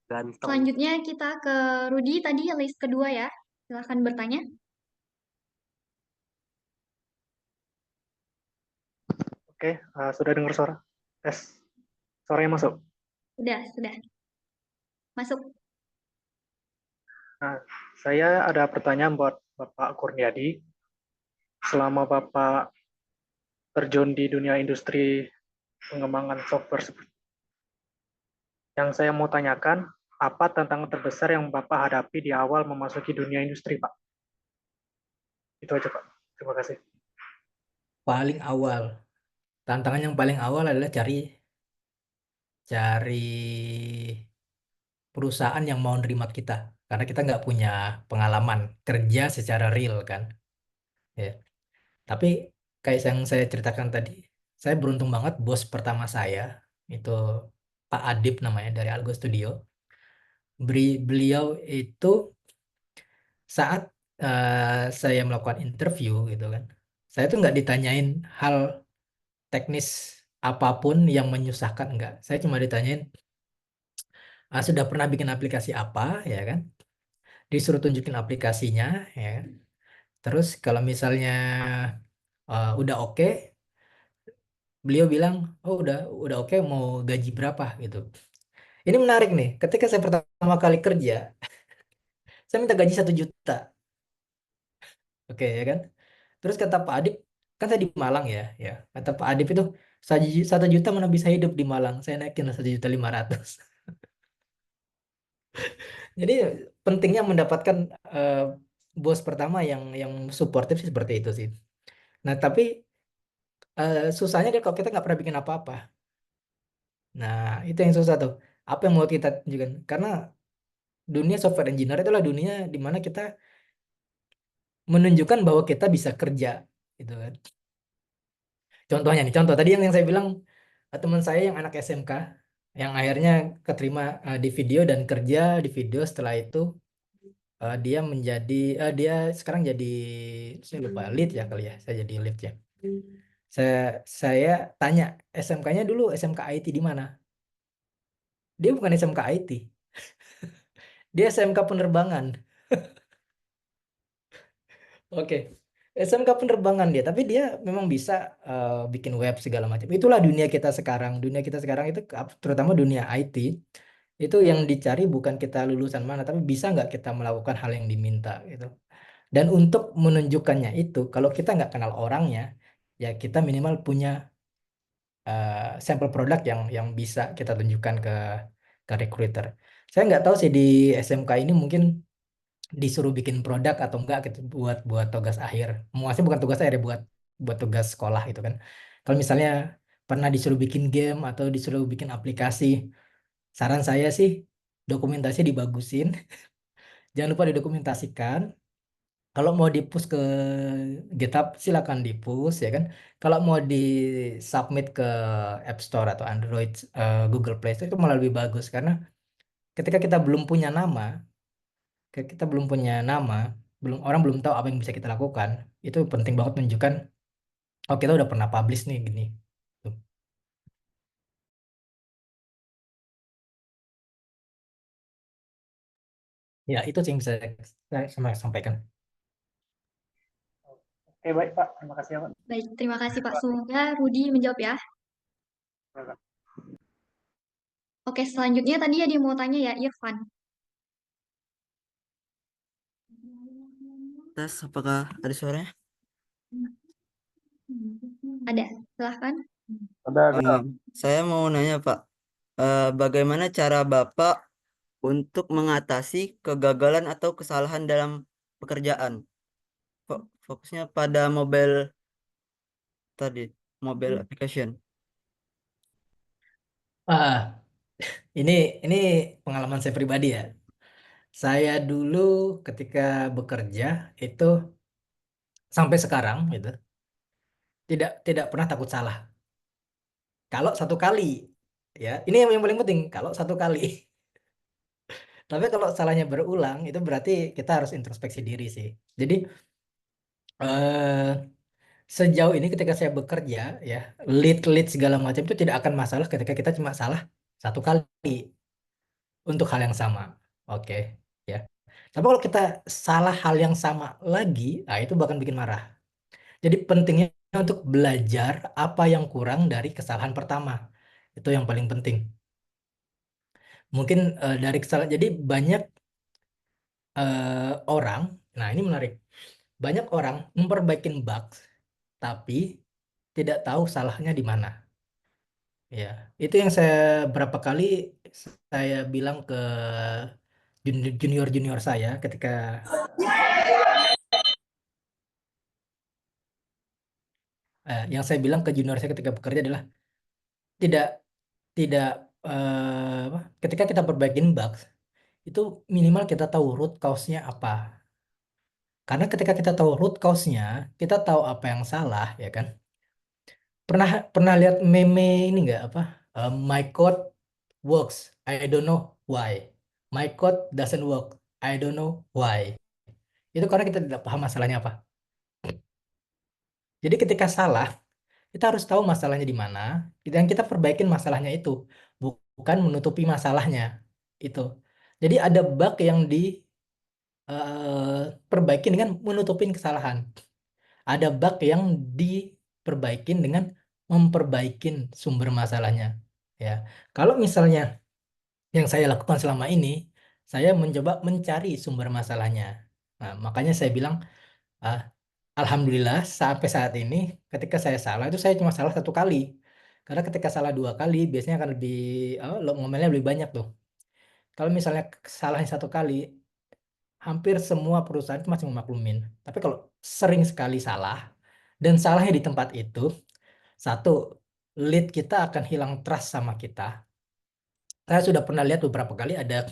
Ganteng.
selanjutnya kita ke Rudi tadi list kedua ya. Silahkan bertanya.
Oke, sudah dengar suara? Tes. Suaranya masuk?
Sudah. Masuk.
Nah, saya ada pertanyaan buat Bapak Kurniadi. Selama Bapak terjun di dunia industri pengembangan software, yang saya mau tanyakan, apa tantangan terbesar yang Bapak hadapi di awal memasuki dunia industri, Pak? Itu aja, Pak. Terima kasih.
Paling awal, tantangan yang paling awal adalah cari perusahaan yang mau nerima kita, karena kita nggak punya pengalaman kerja secara real kan. Ya. Tapi kayak yang saya ceritakan tadi, saya beruntung banget bos pertama saya itu Pak Adip namanya dari Algo Studio. Beliau itu saat saya melakukan interview gitu kan, saya tuh nggak ditanyain hal teknis apapun yang menyusahkan, enggak. Saya cuma ditanyain sudah pernah bikin aplikasi apa ya kan, disuruh tunjukin aplikasinya ya kan? Terus kalau misalnya udah oke, beliau bilang, oh udah oke, mau gaji berapa gitu. Ini menarik nih, ketika saya pertama kali kerja, saya minta gaji 1 juta, oke ya kan. Terus kata Pak Adip, kan saya di Malang ya. Kata Pak Adip itu 1 juta mana bisa hidup di Malang, saya naikin 1,5 juta. Jadi pentingnya mendapatkan eh, bos pertama yang suportif sih, seperti itu sih. Nah tapi susahnya dia kalau kita nggak pernah bikin apa-apa. Nah itu yang susah tuh. Apa yang mau kita tunjukkan? Karena dunia software engineer itulah dunia di mana kita menunjukkan bahwa kita bisa kerja, gitu kan. Contohnya nih, contoh tadi yang saya bilang, teman saya yang anak SMK yang akhirnya keterima di video dan kerja di video. Setelah itu dia sekarang jadi, saya lupa, lead ya kali ya, saya jadi lead ya. Saya tanya, SMK-nya dulu SMK IT di mana? Dia bukan SMK IT, dia SMK penerbangan. Oke, SMK penerbangan dia, tapi dia memang bisa bikin web segala macam. Itulah dunia kita sekarang. Dunia kita sekarang itu terutama dunia IT itu yang dicari bukan kita lulusan mana, tapi bisa nggak kita melakukan hal yang diminta gitu. Dan untuk menunjukkannya itu, kalau kita nggak kenal orangnya, ya kita minimal punya sampel produk yang bisa kita tunjukkan ke recruiter. Saya nggak tahu sih di SMK ini mungkin disuruh bikin produk atau enggak gitu, buat tugas akhir. Maksudnya bukan tugas akhir ya, buat tugas sekolah gitu kan. Kalau misalnya pernah disuruh bikin game atau disuruh bikin aplikasi, saran saya sih dokumentasi dibagusin, jangan lupa didokumentasikan. Kalau mau di-push ke GitHub silakan di-push ya kan. Kalau mau di submit ke App Store atau Android, Google Play Store, itu malah lebih bagus karena ketika kita belum punya nama, orang belum tahu apa yang bisa kita lakukan. Itu penting banget menunjukkan, oh kita udah pernah publish nih gini. Tuh. Ya itu sih yang bisa saya sampaikan.
Oke, baik, Pak. Terima kasih ya, Pak.
Baik, terima kasih Pak. Semoga Rudi menjawab ya. Oke, selanjutnya tadi ada yang mau tanya ya, Irfan.
Tes, apakah ada suaranya?
Ada, silahkan.
Ada.
Saya mau nanya, Pak. Bagaimana cara Bapak untuk mengatasi kegagalan atau kesalahan dalam pekerjaan? Fokusnya pada mobile application.
Ah, ini pengalaman saya pribadi ya. Saya dulu ketika bekerja itu sampai sekarang gitu tidak pernah takut salah. Kalau satu kali, ya ini yang paling penting. Kalau satu kali, tapi kalau salahnya berulang itu berarti kita harus introspeksi diri sih. Jadi eh, sejauh ini ketika saya bekerja ya lead segala macam itu tidak akan masalah ketika kita cuma salah satu kali untuk hal yang sama. Oke, ya. Tapi kalau kita salah hal yang sama lagi, nah itu bahkan bikin marah. Jadi pentingnya untuk belajar apa yang kurang dari kesalahan pertama. Itu yang paling penting. Mungkin dari kesalahan, jadi banyak orang, nah ini menarik. Banyak orang memperbaiki bug, tapi tidak tahu salahnya di mana. Ya, itu yang saya berapa kali saya bilang ke junior saya ketika yang saya bilang ke junior saya ketika bekerja adalah tidak tidak ketika kita perbaikin bug itu minimal kita tahu root cause-nya apa. Karena ketika kita tahu root cause-nya, kita tahu apa yang salah, ya kan? Pernah lihat meme ini nggak apa? My code works, I don't know why. My code doesn't work, I don't know why. Itu karena kita tidak paham masalahnya apa. Jadi ketika salah, kita harus tahu masalahnya di mana, dan kita perbaikin masalahnya itu, bukan menutupi masalahnya. Itu. Jadi ada bug yang diperbaiki dengan menutupin kesalahan. Ada bug yang diperbaikin dengan memperbaikin sumber masalahnya. Ya, kalau misalnya yang saya lakukan selama ini, saya mencoba mencari sumber masalahnya. Nah, makanya saya bilang, ah, alhamdulillah sampai saat ini, ketika saya salah itu saya cuma salah satu kali. Karena ketika salah dua kali, biasanya akan lebih, ngomelnya lebih banyak tuh. Kalau misalnya salahnya satu kali, hampir semua perusahaan itu masih memaklumin. Tapi kalau sering sekali salah, dan salahnya di tempat itu, satu, lead kita akan hilang trust sama kita. Saya sudah pernah lihat beberapa kali ada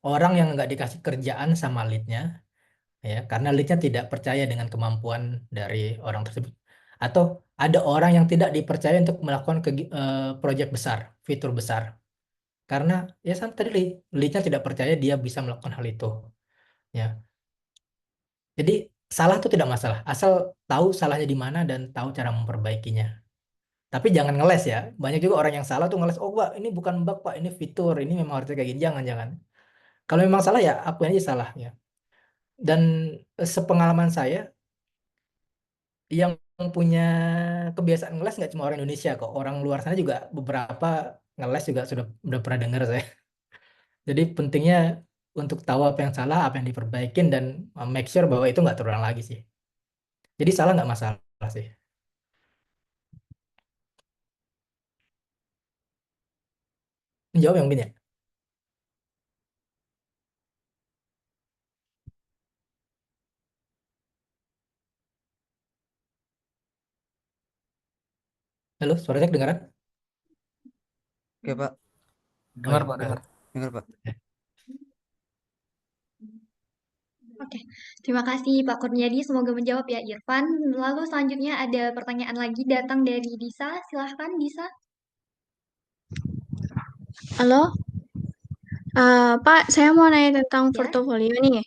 orang yang nggak dikasih kerjaan sama leadnya, ya, karena leadnya tidak percaya dengan kemampuan dari orang tersebut. Atau ada orang yang tidak dipercaya untuk melakukan proyek besar, fitur besar. Karena ya sama tadi leadnya tidak percaya dia bisa melakukan hal itu. Ya, jadi salah itu tidak masalah, asal tahu salahnya di mana dan tahu cara memperbaikinya. Tapi jangan ngeles ya. Banyak juga orang yang salah tuh ngeles. Oh Pak, ini bukan bug Pak, ini fitur. Ini memang harusnya kayak gini. Jangan. Kalau memang salah ya akuin aja salah ya. Dan sepengalaman saya, yang punya kebiasaan ngeles nggak cuma orang Indonesia kok. Orang luar sana juga beberapa ngeles juga udah pernah dengar saya. Jadi pentingnya untuk tahu apa yang salah, apa yang diperbaikin, dan make sure bahwa itu nggak terulang lagi sih. Jadi salah nggak masalah sih. Menjawab yang mungkin ya. Halo, suara saya kedengaran?
Oke, Pak.
Dengar,
Oh,
Pak, dengar.
Dengar, Pak.
Oke, terima kasih Pak Kurniadi. Semoga menjawab ya Irfan. Lalu selanjutnya ada pertanyaan lagi datang dari Disa. Silahkan Disa.
Halo, Pak, saya mau nanya tentang
Ya.
portofolio nih.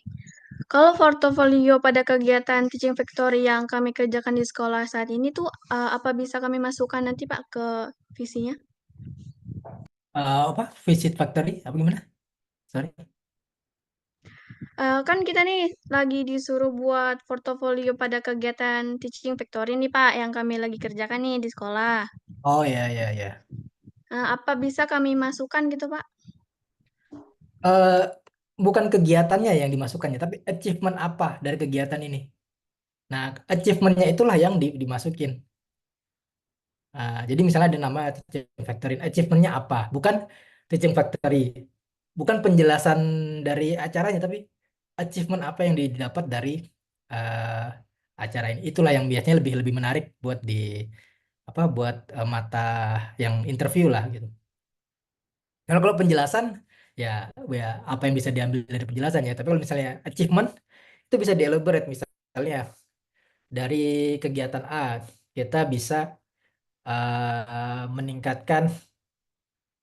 Kalau portofolio pada kegiatan Teaching Factory yang kami kerjakan di sekolah saat ini tuh apa bisa kami masukkan nanti Pak ke visinya?
Apa? Visit factory? Apa gimana? Sorry.
Kan kita nih lagi disuruh buat portofolio pada kegiatan Teaching Factory nih Pak, yang kami lagi kerjakan nih di sekolah.
Oh ya.
Apa bisa kami masukkan gitu, Pak?
Eh, bukan kegiatannya yang dimasukkannya, tapi achievement apa dari kegiatan ini. Nah, achievementnya itulah yang dimasukin. Jadi misalnya ada nama Teaching Factory, achievementnya apa? Bukan Teaching Factory, bukan penjelasan dari acaranya, tapi achievement apa yang didapat dari eh, acara ini. Itulah yang biasanya lebih lebih menarik buat buat mata yang interview lah gitu. Kalau penjelasan ya ya apa yang bisa diambil dari penjelasan ya. Tapi kalau misalnya achievement itu bisa dielaborate, misalnya dari kegiatan A kita bisa meningkatkan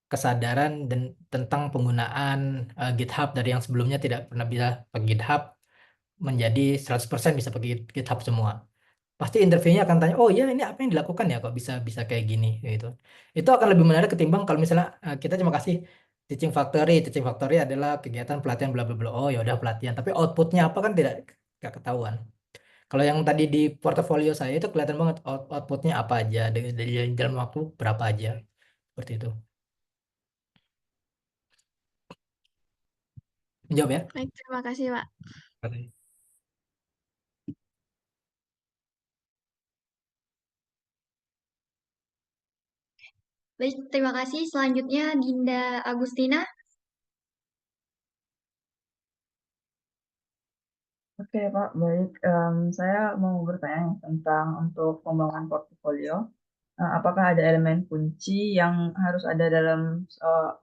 kesadaran dan tentang penggunaan GitHub dari yang sebelumnya tidak pernah bisa pakai GitHub menjadi 100% bisa pakai GitHub semua. Pasti interviewnya akan tanya, oh ya ini apa yang dilakukan ya kok bisa bisa kayak gini gitu. Itu akan lebih menarik ketimbang kalau misalnya kita cuma kasih Teaching Factory. Teaching Factory adalah kegiatan pelatihan bla bla bla. Oh ya udah pelatihan, tapi outputnya apa kan tidak ketahuan. Kalau yang tadi di portofolio saya itu kelihatan banget outputnya apa aja dari dalam waktu berapa aja seperti itu. Menjawab ya?
Baik, terima kasih, Pak.
Oke.
Baik, terima kasih. Selanjutnya Dinda Agustina.
Oke Pak, baik. Saya mau bertanya tentang untuk pengembangan portofolio. Apakah ada elemen kunci yang harus ada dalam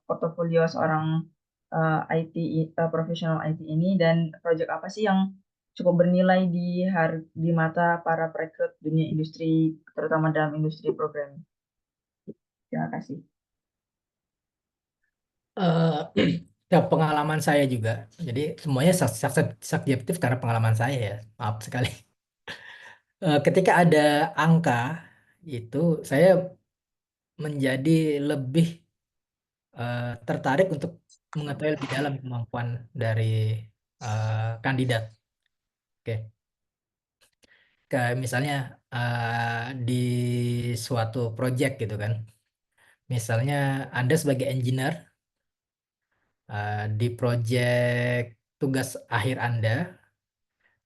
portofolio seorang IT profesional IT ini, dan proyek apa sih yang cukup bernilai di mata para perekrut dunia industri, terutama dalam industri programming? Terima kasih.
Ya pengalaman saya juga. Jadi semuanya subjektif karena pengalaman saya ya. Maaf sekali. Ketika ada angka itu saya menjadi lebih tertarik untuk mengetahui lebih dalam kemampuan dari kandidat. Oke. Kayak misalnya di suatu project gitu kan. Misalnya Anda sebagai engineer di project tugas akhir Anda,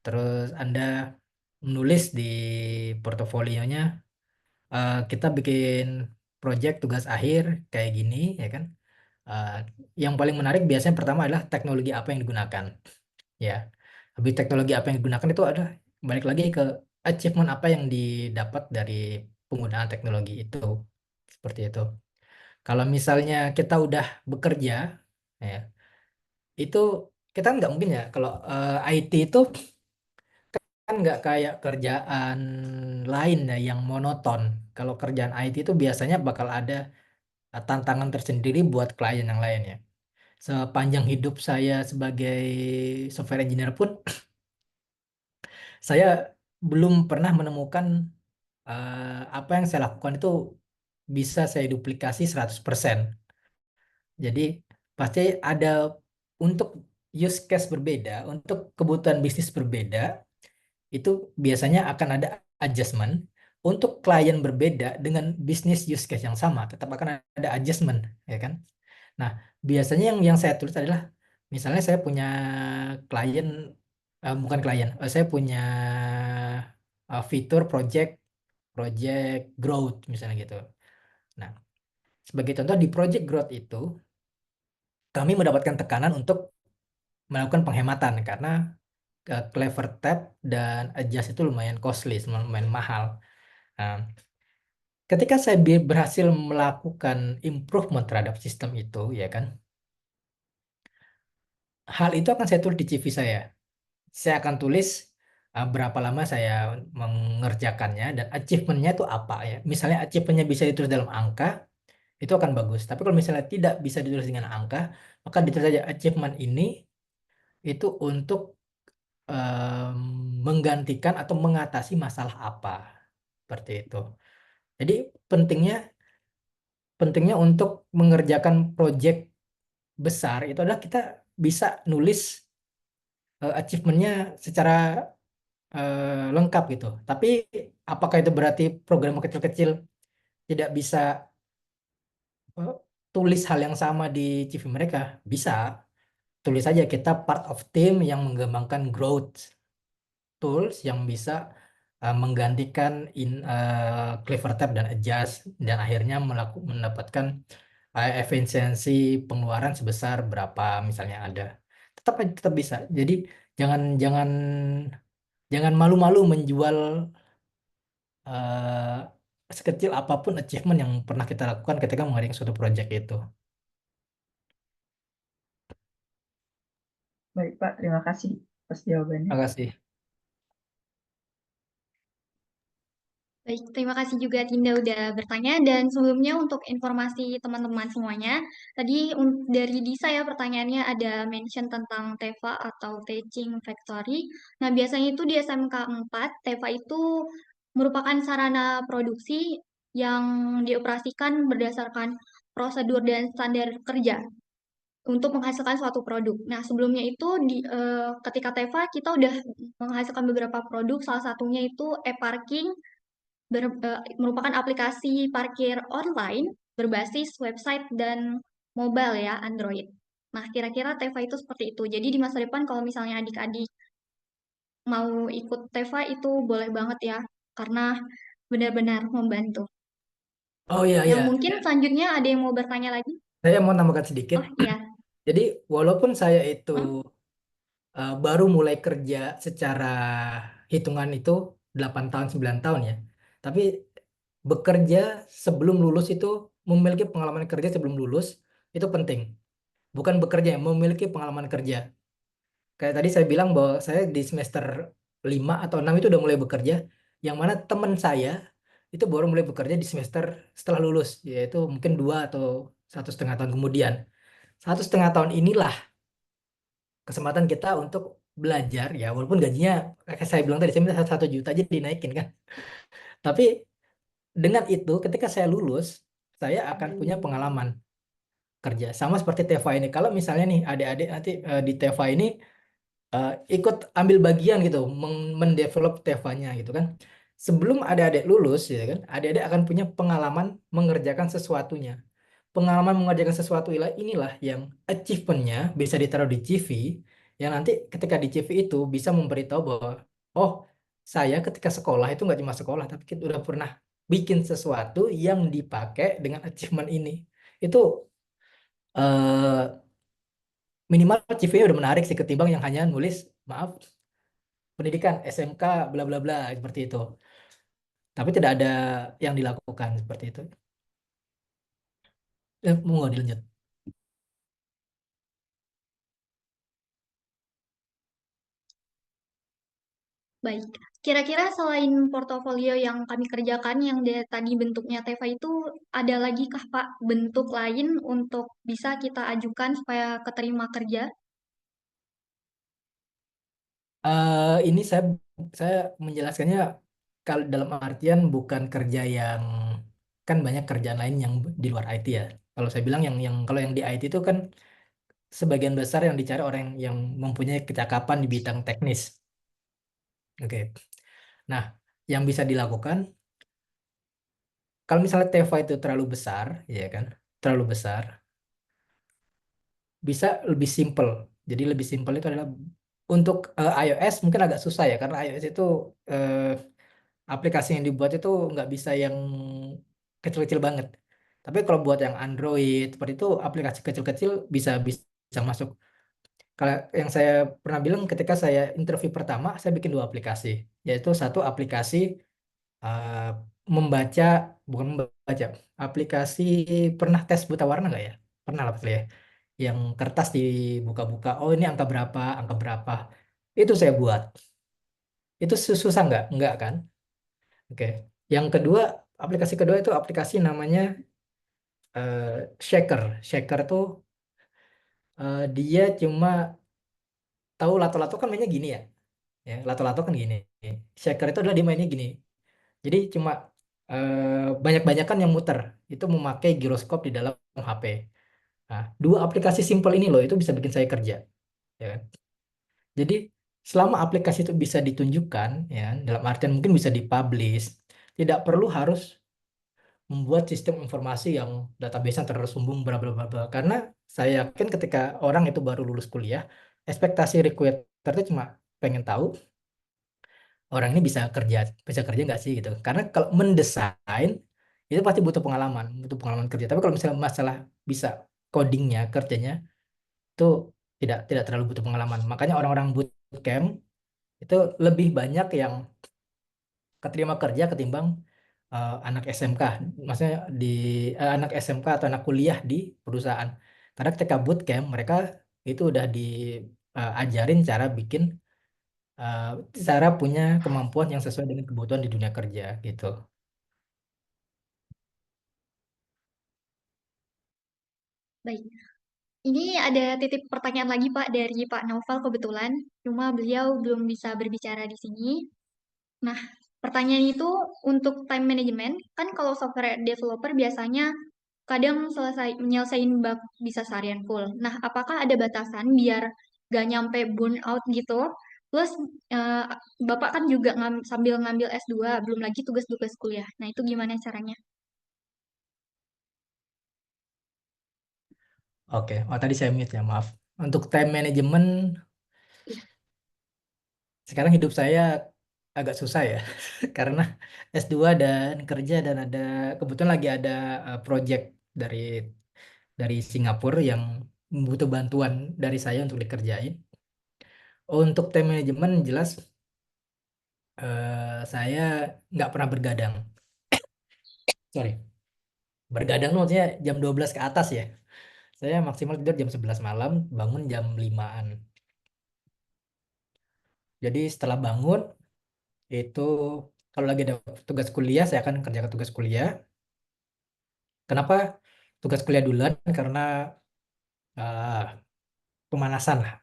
terus Anda menulis di portofolionya, kita bikin project tugas akhir kayak gini, ya kan? Uh, yang paling menarik biasanya pertama adalah teknologi apa yang digunakan, ya. Lebih teknologi apa yang digunakan itu ada balik lagi ke achievement apa yang didapat dari penggunaan teknologi itu, seperti itu. Kalau misalnya kita udah bekerja, ya, itu kita nggak mungkin ya kalau IT itu kan nggak kayak kerjaan lain ya yang monoton. Kalau kerjaan IT itu biasanya bakal ada tantangan tersendiri buat klien yang lain ya. Sepanjang hidup saya sebagai software engineer pun saya belum pernah menemukan apa yang saya lakukan itu bisa saya duplikasi 100%. Jadi pasti ada untuk use case berbeda, untuk kebutuhan bisnis berbeda, itu biasanya akan ada adjustment. Untuk klien berbeda dengan bisnis use case yang sama, tetap akan ada adjustment, ya kan? Nah, biasanya yang saya tulis adalah, misalnya saya punya klien, bukan klien, saya punya fitur project growth misalnya gitu. Nah, sebagai contoh di project growth itu, kami mendapatkan tekanan untuk melakukan penghematan karena Clever Tab dan Adjust itu lumayan costly, lumayan mahal. Nah, ketika saya berhasil melakukan improvement terhadap sistem itu, ya kan, hal itu akan saya tulis di CV saya. Saya akan tulis berapa lama saya mengerjakannya dan achievementnya itu apa ya. Misalnya achievementnya bisa ditulis dalam angka, itu akan bagus. Tapi kalau misalnya tidak bisa ditulis dengan angka, maka ditulis saja achievement ini itu untuk menggantikan atau mengatasi masalah apa, seperti itu. Jadi pentingnya untuk mengerjakan proyek besar itu adalah kita bisa nulis achievementnya secara lengkap gitu. Tapi apakah itu berarti program kecil-kecil tidak bisa tulis hal yang sama di CV mereka, bisa. Tulis aja kita part of team yang mengembangkan growth tools yang bisa menggantikan Clevertap dan Adjust dan akhirnya mendapatkan efisiensi pengeluaran sebesar berapa misalnya ada. Tetap bisa. Jadi jangan jangan jangan malu-malu menjual eh, sekecil apapun achievement yang pernah kita lakukan ketika mengerjakan suatu project itu.
Baik, Pak. Terima kasih atas jawabannya.
Terima kasih.
Baik, terima kasih juga Tinda udah bertanya. Dan sebelumnya untuk informasi teman-teman semuanya, tadi dari Disa ya pertanyaannya ada mention tentang TEVA atau Teaching Factory. Nah, biasanya itu di SMK 4, TEVA itu merupakan sarana produksi yang dioperasikan berdasarkan prosedur dan standar kerja untuk menghasilkan suatu produk. Nah, sebelumnya itu ketika TEVA kita udah menghasilkan beberapa produk, salah satunya itu e-parking, merupakan aplikasi parkir online berbasis website dan mobile ya, Android. Nah, kira-kira TEVA itu seperti itu. Jadi di masa depan kalau misalnya adik-adik mau ikut TEVA itu boleh banget ya, karena benar-benar membantu.
Oh iya
Yang
iya.
mungkin selanjutnya ada yang mau bertanya lagi?
Saya mau tambahkan sedikit.
Oh iya.
Jadi walaupun saya itu baru mulai kerja secara hitungan itu 8 tahun 9 tahun ya. Tapi bekerja sebelum lulus itu memiliki pengalaman kerja sebelum lulus itu penting. Bukan bekerja, memiliki pengalaman kerja. Kayak tadi saya bilang bahwa saya di semester 5 atau 6 itu udah mulai bekerja, yang mana teman saya itu baru mulai bekerja di semester setelah lulus, yaitu mungkin 2 atau 1,5 tahun kemudian. 1,5 tahun inilah kesempatan kita untuk belajar ya, walaupun gajinya kayak saya bilang tadi, saya minta 1 juta aja dinaikin kan. Tapi dengan itu ketika saya lulus, saya akan punya pengalaman kerja. Sama seperti Teva ini. Kalau misalnya nih adik-adik nanti di Teva ini ikut ambil bagian gitu, mendevelop Tevanya gitu kan. Sebelum adik-adik lulus ya kan, adik-adik akan punya pengalaman mengerjakan sesuatunya. Pengalaman mengerjakan sesuatu inilah yang achievementnya bisa ditaruh di CV, yang nanti ketika di CV itu bisa memberitahu bahwa oh, saya ketika sekolah itu nggak cuma sekolah tapi kita udah pernah bikin sesuatu yang dipakai dengan achievement ini. Itu eh, minimal CV-nya udah menarik sih ketimbang yang hanya nulis maaf pendidikan SMK bla bla bla seperti itu. Tapi tidak ada yang dilakukan seperti itu. Mau nggak dilanjut?
Baik, kira-kira selain portofolio yang kami kerjakan yang tadi bentuknya TEVA itu, ada lagi kah Pak bentuk lain untuk bisa kita ajukan supaya keterima kerja?
Ini saya menjelaskannya kalau dalam artian bukan kerja yang kan banyak kerjaan lain yang di luar IT ya. Kalau saya bilang yang kalau yang di IT itu kan sebagian besar yang dicari orang yang mempunyai kecakapan di bidang teknis. Oke. Nah, yang bisa dilakukan kalau misalnya Teva itu terlalu besar, ya kan, terlalu besar, bisa lebih simple. Jadi lebih simple itu adalah untuk iOS mungkin agak susah ya, karena iOS itu eh, aplikasi yang dibuat itu nggak bisa yang kecil-kecil banget. Tapi kalau buat yang Android seperti itu aplikasi kecil-kecil bisa bisa masuk. Kalau yang saya pernah bilang ketika saya interview pertama, saya bikin 2 aplikasi, yaitu satu aplikasi eh, membaca, bukan membaca, aplikasi pernah tes buta warna nggak ya? Pernah lah pasti ya. Yang kertas dibuka-buka, oh ini angka berapa, angka berapa. Itu saya buat. Itu susah nggak? Nggak kan? Oke. Yang kedua, aplikasi kedua itu aplikasi namanya Shaker. Shaker tuh dia cuma tahu lato-lato kan mainnya gini ya. Ya, lato-lato kan gini. Shaker itu adalah dia mainnya gini. Jadi cuma banyak-banyakan yang muter. Itu memakai giroskop di dalam HP. Nah, 2 aplikasi simpel ini loh itu bisa bikin saya kerja, ya kan? Jadi selama aplikasi itu bisa ditunjukkan, ya, dalam artian mungkin bisa dipublish, tidak perlu harus membuat sistem informasi yang database-nya tersumbung bla bla bla bla. Karena saya yakin ketika orang itu baru lulus kuliah, ekspektasi recruiter itu cuma pengen tahu orang ini bisa kerja nggak sih gitu. Karena kalau mendesain itu pasti butuh pengalaman kerja. Tapi kalau misalnya masalah bisa codingnya, kerjanya itu tidak terlalu butuh pengalaman. Makanya orang-orang bootcamp itu lebih banyak yang keterima kerja ketimbang anak SMK. Maksudnya anak SMK atau anak kuliah di perusahaan. Karena ketika bootcamp mereka itu udah diajarin cara bikin eh, cara punya kemampuan yang sesuai dengan kebutuhan di dunia kerja gitu.
Baik. Ini ada titip pertanyaan lagi Pak dari Pak Naufal kebetulan, cuma beliau belum bisa berbicara di sini. Nah, pertanyaan itu untuk time management, kan kalau software developer biasanya kadang menyelesaikan bug bisa seharian full. Nah, apakah ada batasan biar gak nyampe burnout gitu? Plus, eh, Bapak kan juga sambil ngambil S2, belum lagi tugas-tugas kuliah. Nah, itu gimana caranya?
Oke, oh tadi saya mute ya, maaf. Untuk time management, sekarang hidup saya agak susah ya, karena S2 dan kerja dan kebetulan lagi ada project dari Singapura yang butuh bantuan dari saya untuk dikerjain. Untuk time management jelas saya nggak pernah bergadang. Sorry, bergadang tuh maksudnya jam 12 ke atas ya. Saya maksimal tidur jam 11 malam, bangun jam 5-an. Jadi setelah bangun, itu kalau lagi ada tugas kuliah, saya akan kerjakan tugas kuliah. Kenapa tugas kuliah duluan? Karena eh, pemanasan lah.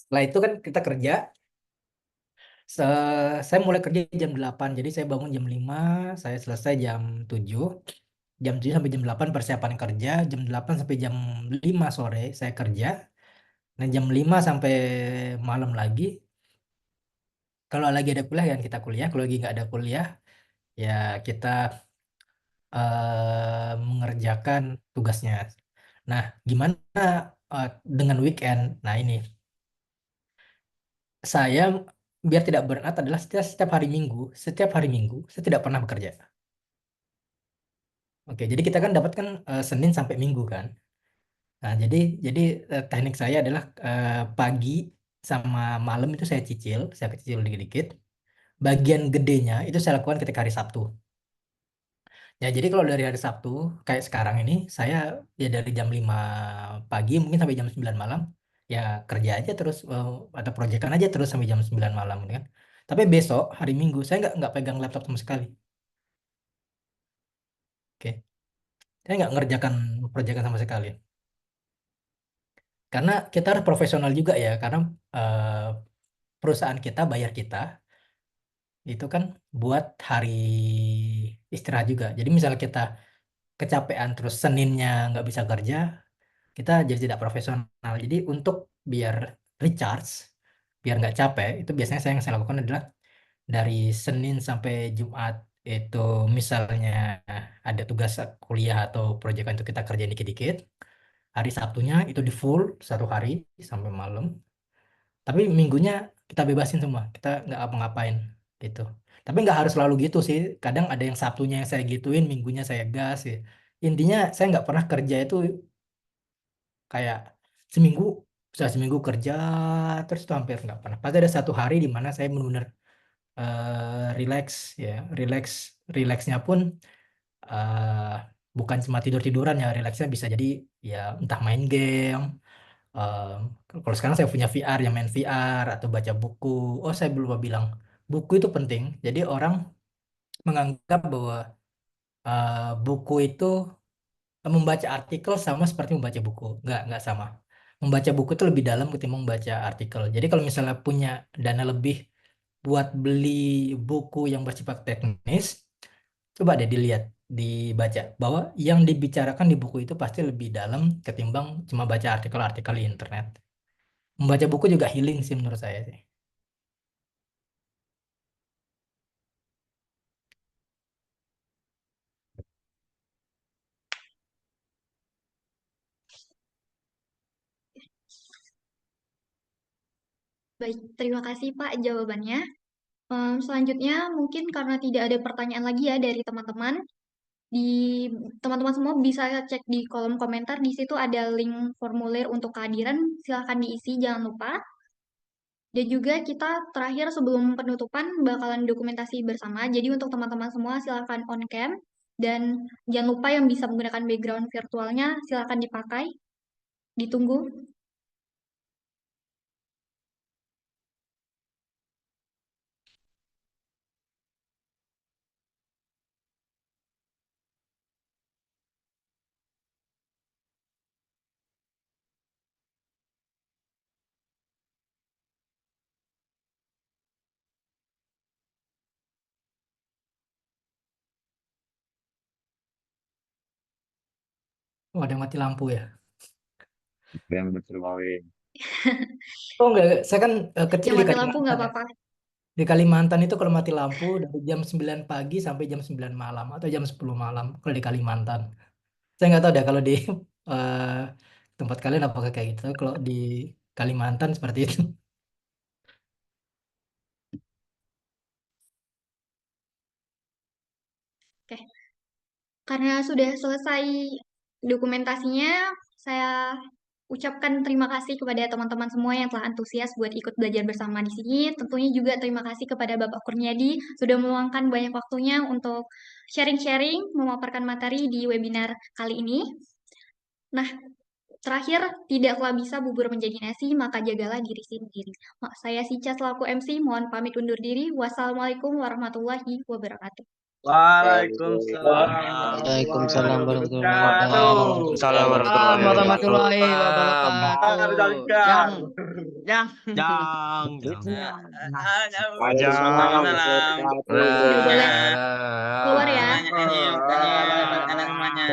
Setelah itu kan kita kerja. Saya mulai kerja jam 8, jadi saya bangun jam 5, saya selesai jam 7. Jam 7 sampai jam 8 persiapan kerja, jam 8 sampai jam 5 sore saya kerja. Dan jam 5 sampai malam lagi. Kalau lagi ada kuliah, kan kita kuliah. Kalau lagi nggak ada kuliah, ya kita mengerjakan tugasnya. Nah, gimana dengan weekend? Nah, ini saya biar tidak burnout adalah setiap hari Minggu, saya tidak pernah bekerja. Oke, jadi kita kan dapat kan Senin sampai Minggu kan. Nah, jadi teknik saya adalah pagi sama malam itu saya kecil dikit-dikit. Bagian gedenya itu saya lakukan ketika hari Sabtu. Ya, jadi kalau dari hari Sabtu, kayak sekarang ini, saya ya dari jam 5 pagi mungkin sampai jam 9 malam, ya kerja aja terus, atau proyekan aja terus sampai jam 9 malam, gitu kan. Tapi besok, hari Minggu, saya nggak pegang laptop sama sekali. Oke. Saya nggak ngerjakan proyekan sama sekali. Karena kita harus profesional juga ya, karena eh, perusahaan kita bayar kita, itu kan buat hari istirahat juga. Jadi misalnya kita kecapean terus Seninnya nggak bisa kerja, kita jadi tidak profesional. Jadi untuk biar recharge, biar nggak capek, itu biasanya yang saya lakukan adalah dari Senin sampai Jumat itu misalnya ada tugas kuliah atau proyek untuk kita kerjain dikit-dikit. Hari Sabtunya itu di full 1 hari sampai malam. Tapi minggunya kita bebasin semua, kita nggak apa-ngapain gitu. Tapi nggak harus selalu gitu sih. Kadang ada yang Sabtunya yang saya gituin, minggunya saya gas ya. Intinya saya nggak pernah kerja itu kayak seminggu seminggu kerja terus itu hampir nggak pernah. Pasti ada 1 hari di mana saya benar-benar relax ya, relaxnya pun eh, bukan cuma tidur-tiduran ya, relaxnya bisa jadi ya entah main game. eh, Kalau sekarang saya punya VR, yang main VR atau baca buku. Oh, saya belum bilang buku itu penting. Jadi orang menganggap bahwa buku itu membaca artikel sama seperti membaca buku. Nggak sama. Membaca buku itu lebih dalam ketimbang membaca artikel. Jadi kalau misalnya punya dana lebih buat beli buku yang bersifat teknis, coba deh dibaca. Bahwa yang dibicarakan di buku itu pasti lebih dalam ketimbang cuma baca artikel-artikel di internet. Membaca buku juga healing sih menurut saya sih.
Baik, terima kasih Pak jawabannya. Selanjutnya mungkin karena tidak ada pertanyaan lagi ya dari teman-teman, teman-teman semua bisa cek di kolom komentar, di situ ada link formulir untuk kehadiran, silahkan diisi, jangan lupa. Dan juga kita terakhir sebelum penutupan bakalan dokumentasi bersama, jadi untuk teman-teman semua silahkan on cam, dan jangan lupa yang bisa menggunakan background virtualnya silahkan dipakai, ditunggu.
Oh, ada yang mati lampu ya?
Yang berterbaik.
Oh enggak, saya kan kecil
Yang
di
mati lampu nggak
Kalimantan ya.
apa-apa.
Di Kalimantan itu kalau mati lampu dari jam 9 pagi sampai jam 9 malam atau jam 10 malam kalau di Kalimantan. Saya nggak tahu deh kalau di eh, tempat kalian apakah kayak gitu. Tapi kalau di Kalimantan seperti itu.
Oke. Karena sudah selesai dokumentasinya, saya ucapkan terima kasih kepada teman-teman semua yang telah antusias buat ikut belajar bersama di sini. Tentunya juga terima kasih kepada Bapak Kurniadi sudah meluangkan banyak waktunya untuk sharing-sharing, memaparkan materi di webinar kali ini. Nah, terakhir, tidaklah bisa bubur menjadi nasi, maka jagalah diri sendiri. Saya Sica selaku MC, mohon pamit undur diri. Wassalamualaikum warahmatullahi wabarakatuh.
Waalaikumsalam.
Waalaikumsalam warahmatullahi
wabarakatuh.
Salam warahmatullahi
warahmatullahi
wabarakatuh.
wabarakatuh.
Jang.
Jang.
Jang.
Udah boleh keluar ya.
Nanya ini yuk, nanya buat anak semuanya.